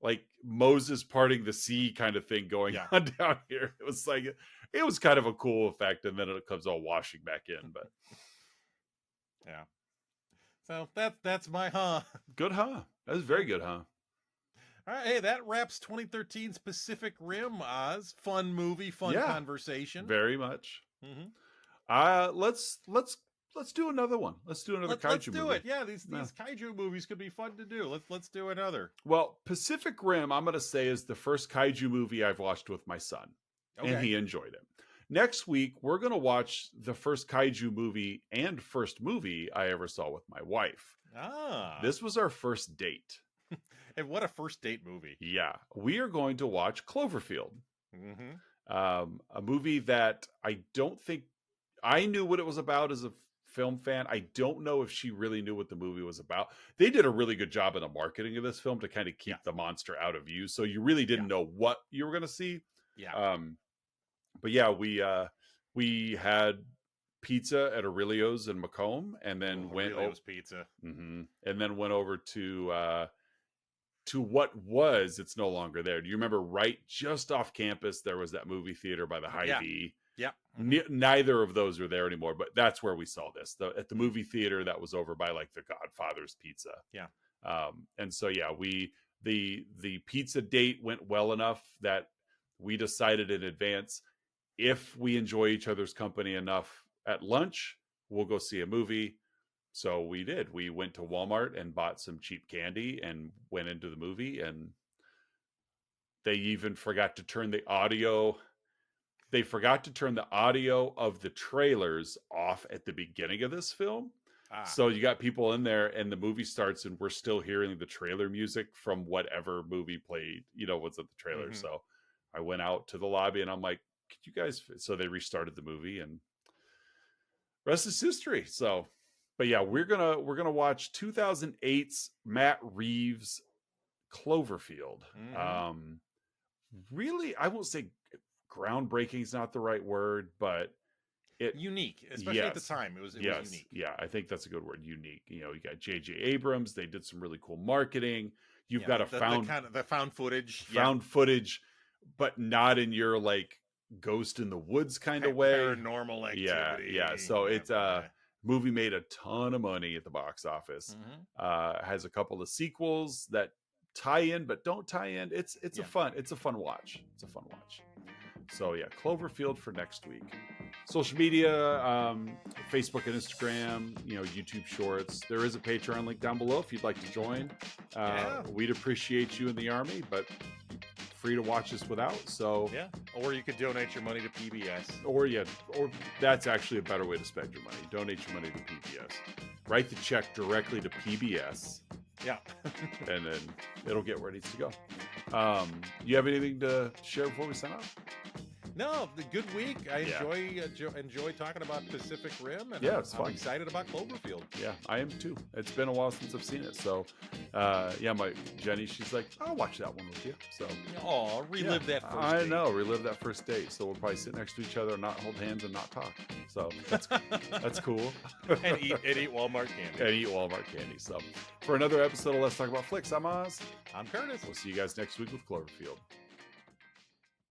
like Moses parting the sea kind of thing going on down here. It was like, it was kind of a cool effect, and then it comes all washing back in. But yeah, so that's my good That was very good All right, hey, that wraps 2013's Pacific Rim. Oz, fun movie, fun conversation, very much. Let's do another one. Let's do another kaiju movie. Let's do it. Yeah, these kaiju movies could be fun to do. Let's do another. Well, Pacific Rim, I'm going to say, is the first kaiju movie I've watched with my son. Okay. And he enjoyed it. Next week, we're going to watch the first kaiju movie and first movie I ever saw with my wife. This was our first date. And what a first date movie. Yeah. We are going to watch Cloverfield. A movie that I don't think I knew what it was about as a film fan. I don't know if she really knew what the movie was about. They did a really good job in the marketing of this film to kind of keep the monster out of view. So you really didn't know what you were going to see. Yeah. But yeah, we had pizza at Aurelio's in Macomb, and then Aurelio's pizza, and then went over to what was, it's no longer there. Do you remember? Right, just off campus, there was that movie theater by the Hy-Vee. Yeah. Neither of those are there anymore, but that's where we saw this. At the movie theater that was over by like the Godfather's Pizza. Yeah. And so the pizza date went well enough that we decided in advance, if we enjoy each other's company enough at lunch, we'll go see a movie. So we did. We went to Walmart and bought some cheap candy and went into the movie, and they even forgot to turn the audio. They forgot to turn the audio of the trailers off at the beginning of this film. So you got people in there and the movie starts and we're still hearing the trailer music from whatever movie played, what's at the trailer. So I went out to the lobby and I'm like, could you guys, so they restarted the movie and rest is history. So, but yeah, we're going to watch 2008's Matt Reeves Cloverfield. Really, I won't say groundbreaking is not the right word, but unique, especially at the time. It was unique. Yeah, I think that's a good word. Unique. You got J.J. Abrams. They did some really cool marketing. You've got the found footage, but not in your like ghost in the woods kind of way. Paranormal activity. Yeah. So it's movie made a ton of money at the box office. Has a couple of sequels that tie in but don't tie in. It's a fun watch. So yeah, Cloverfield for next week. Social media, Facebook and Instagram, YouTube Shorts. There is a Patreon link down below if you'd like to join. We'd appreciate you in the Army, but free to watch us without. So or you could donate your money to PBS. Or that's actually a better way to spend your money. Donate your money to PBS. Write the check directly to PBS. Yeah. And then it'll get where it needs to go. You have anything to share before we sign off? No, the good week. I Yeah. enjoy talking about Pacific Rim, and Yeah, it's I'm fun. excited about Cloverfield. Yeah, I am too. It's been a while since I've seen it. So, my Jenny, she's like, I'll watch that one with you. So, Oh, relive yeah, that first I date. know, relive that first date. So we'll probably sit next to each other, and not hold hands, and not talk. So that's cool. and eat Walmart candy. And eat Walmart candy. So, for another episode of Let's Talk About Flicks, I'm Oz. I'm Curtis. We'll see you guys next week with Cloverfield.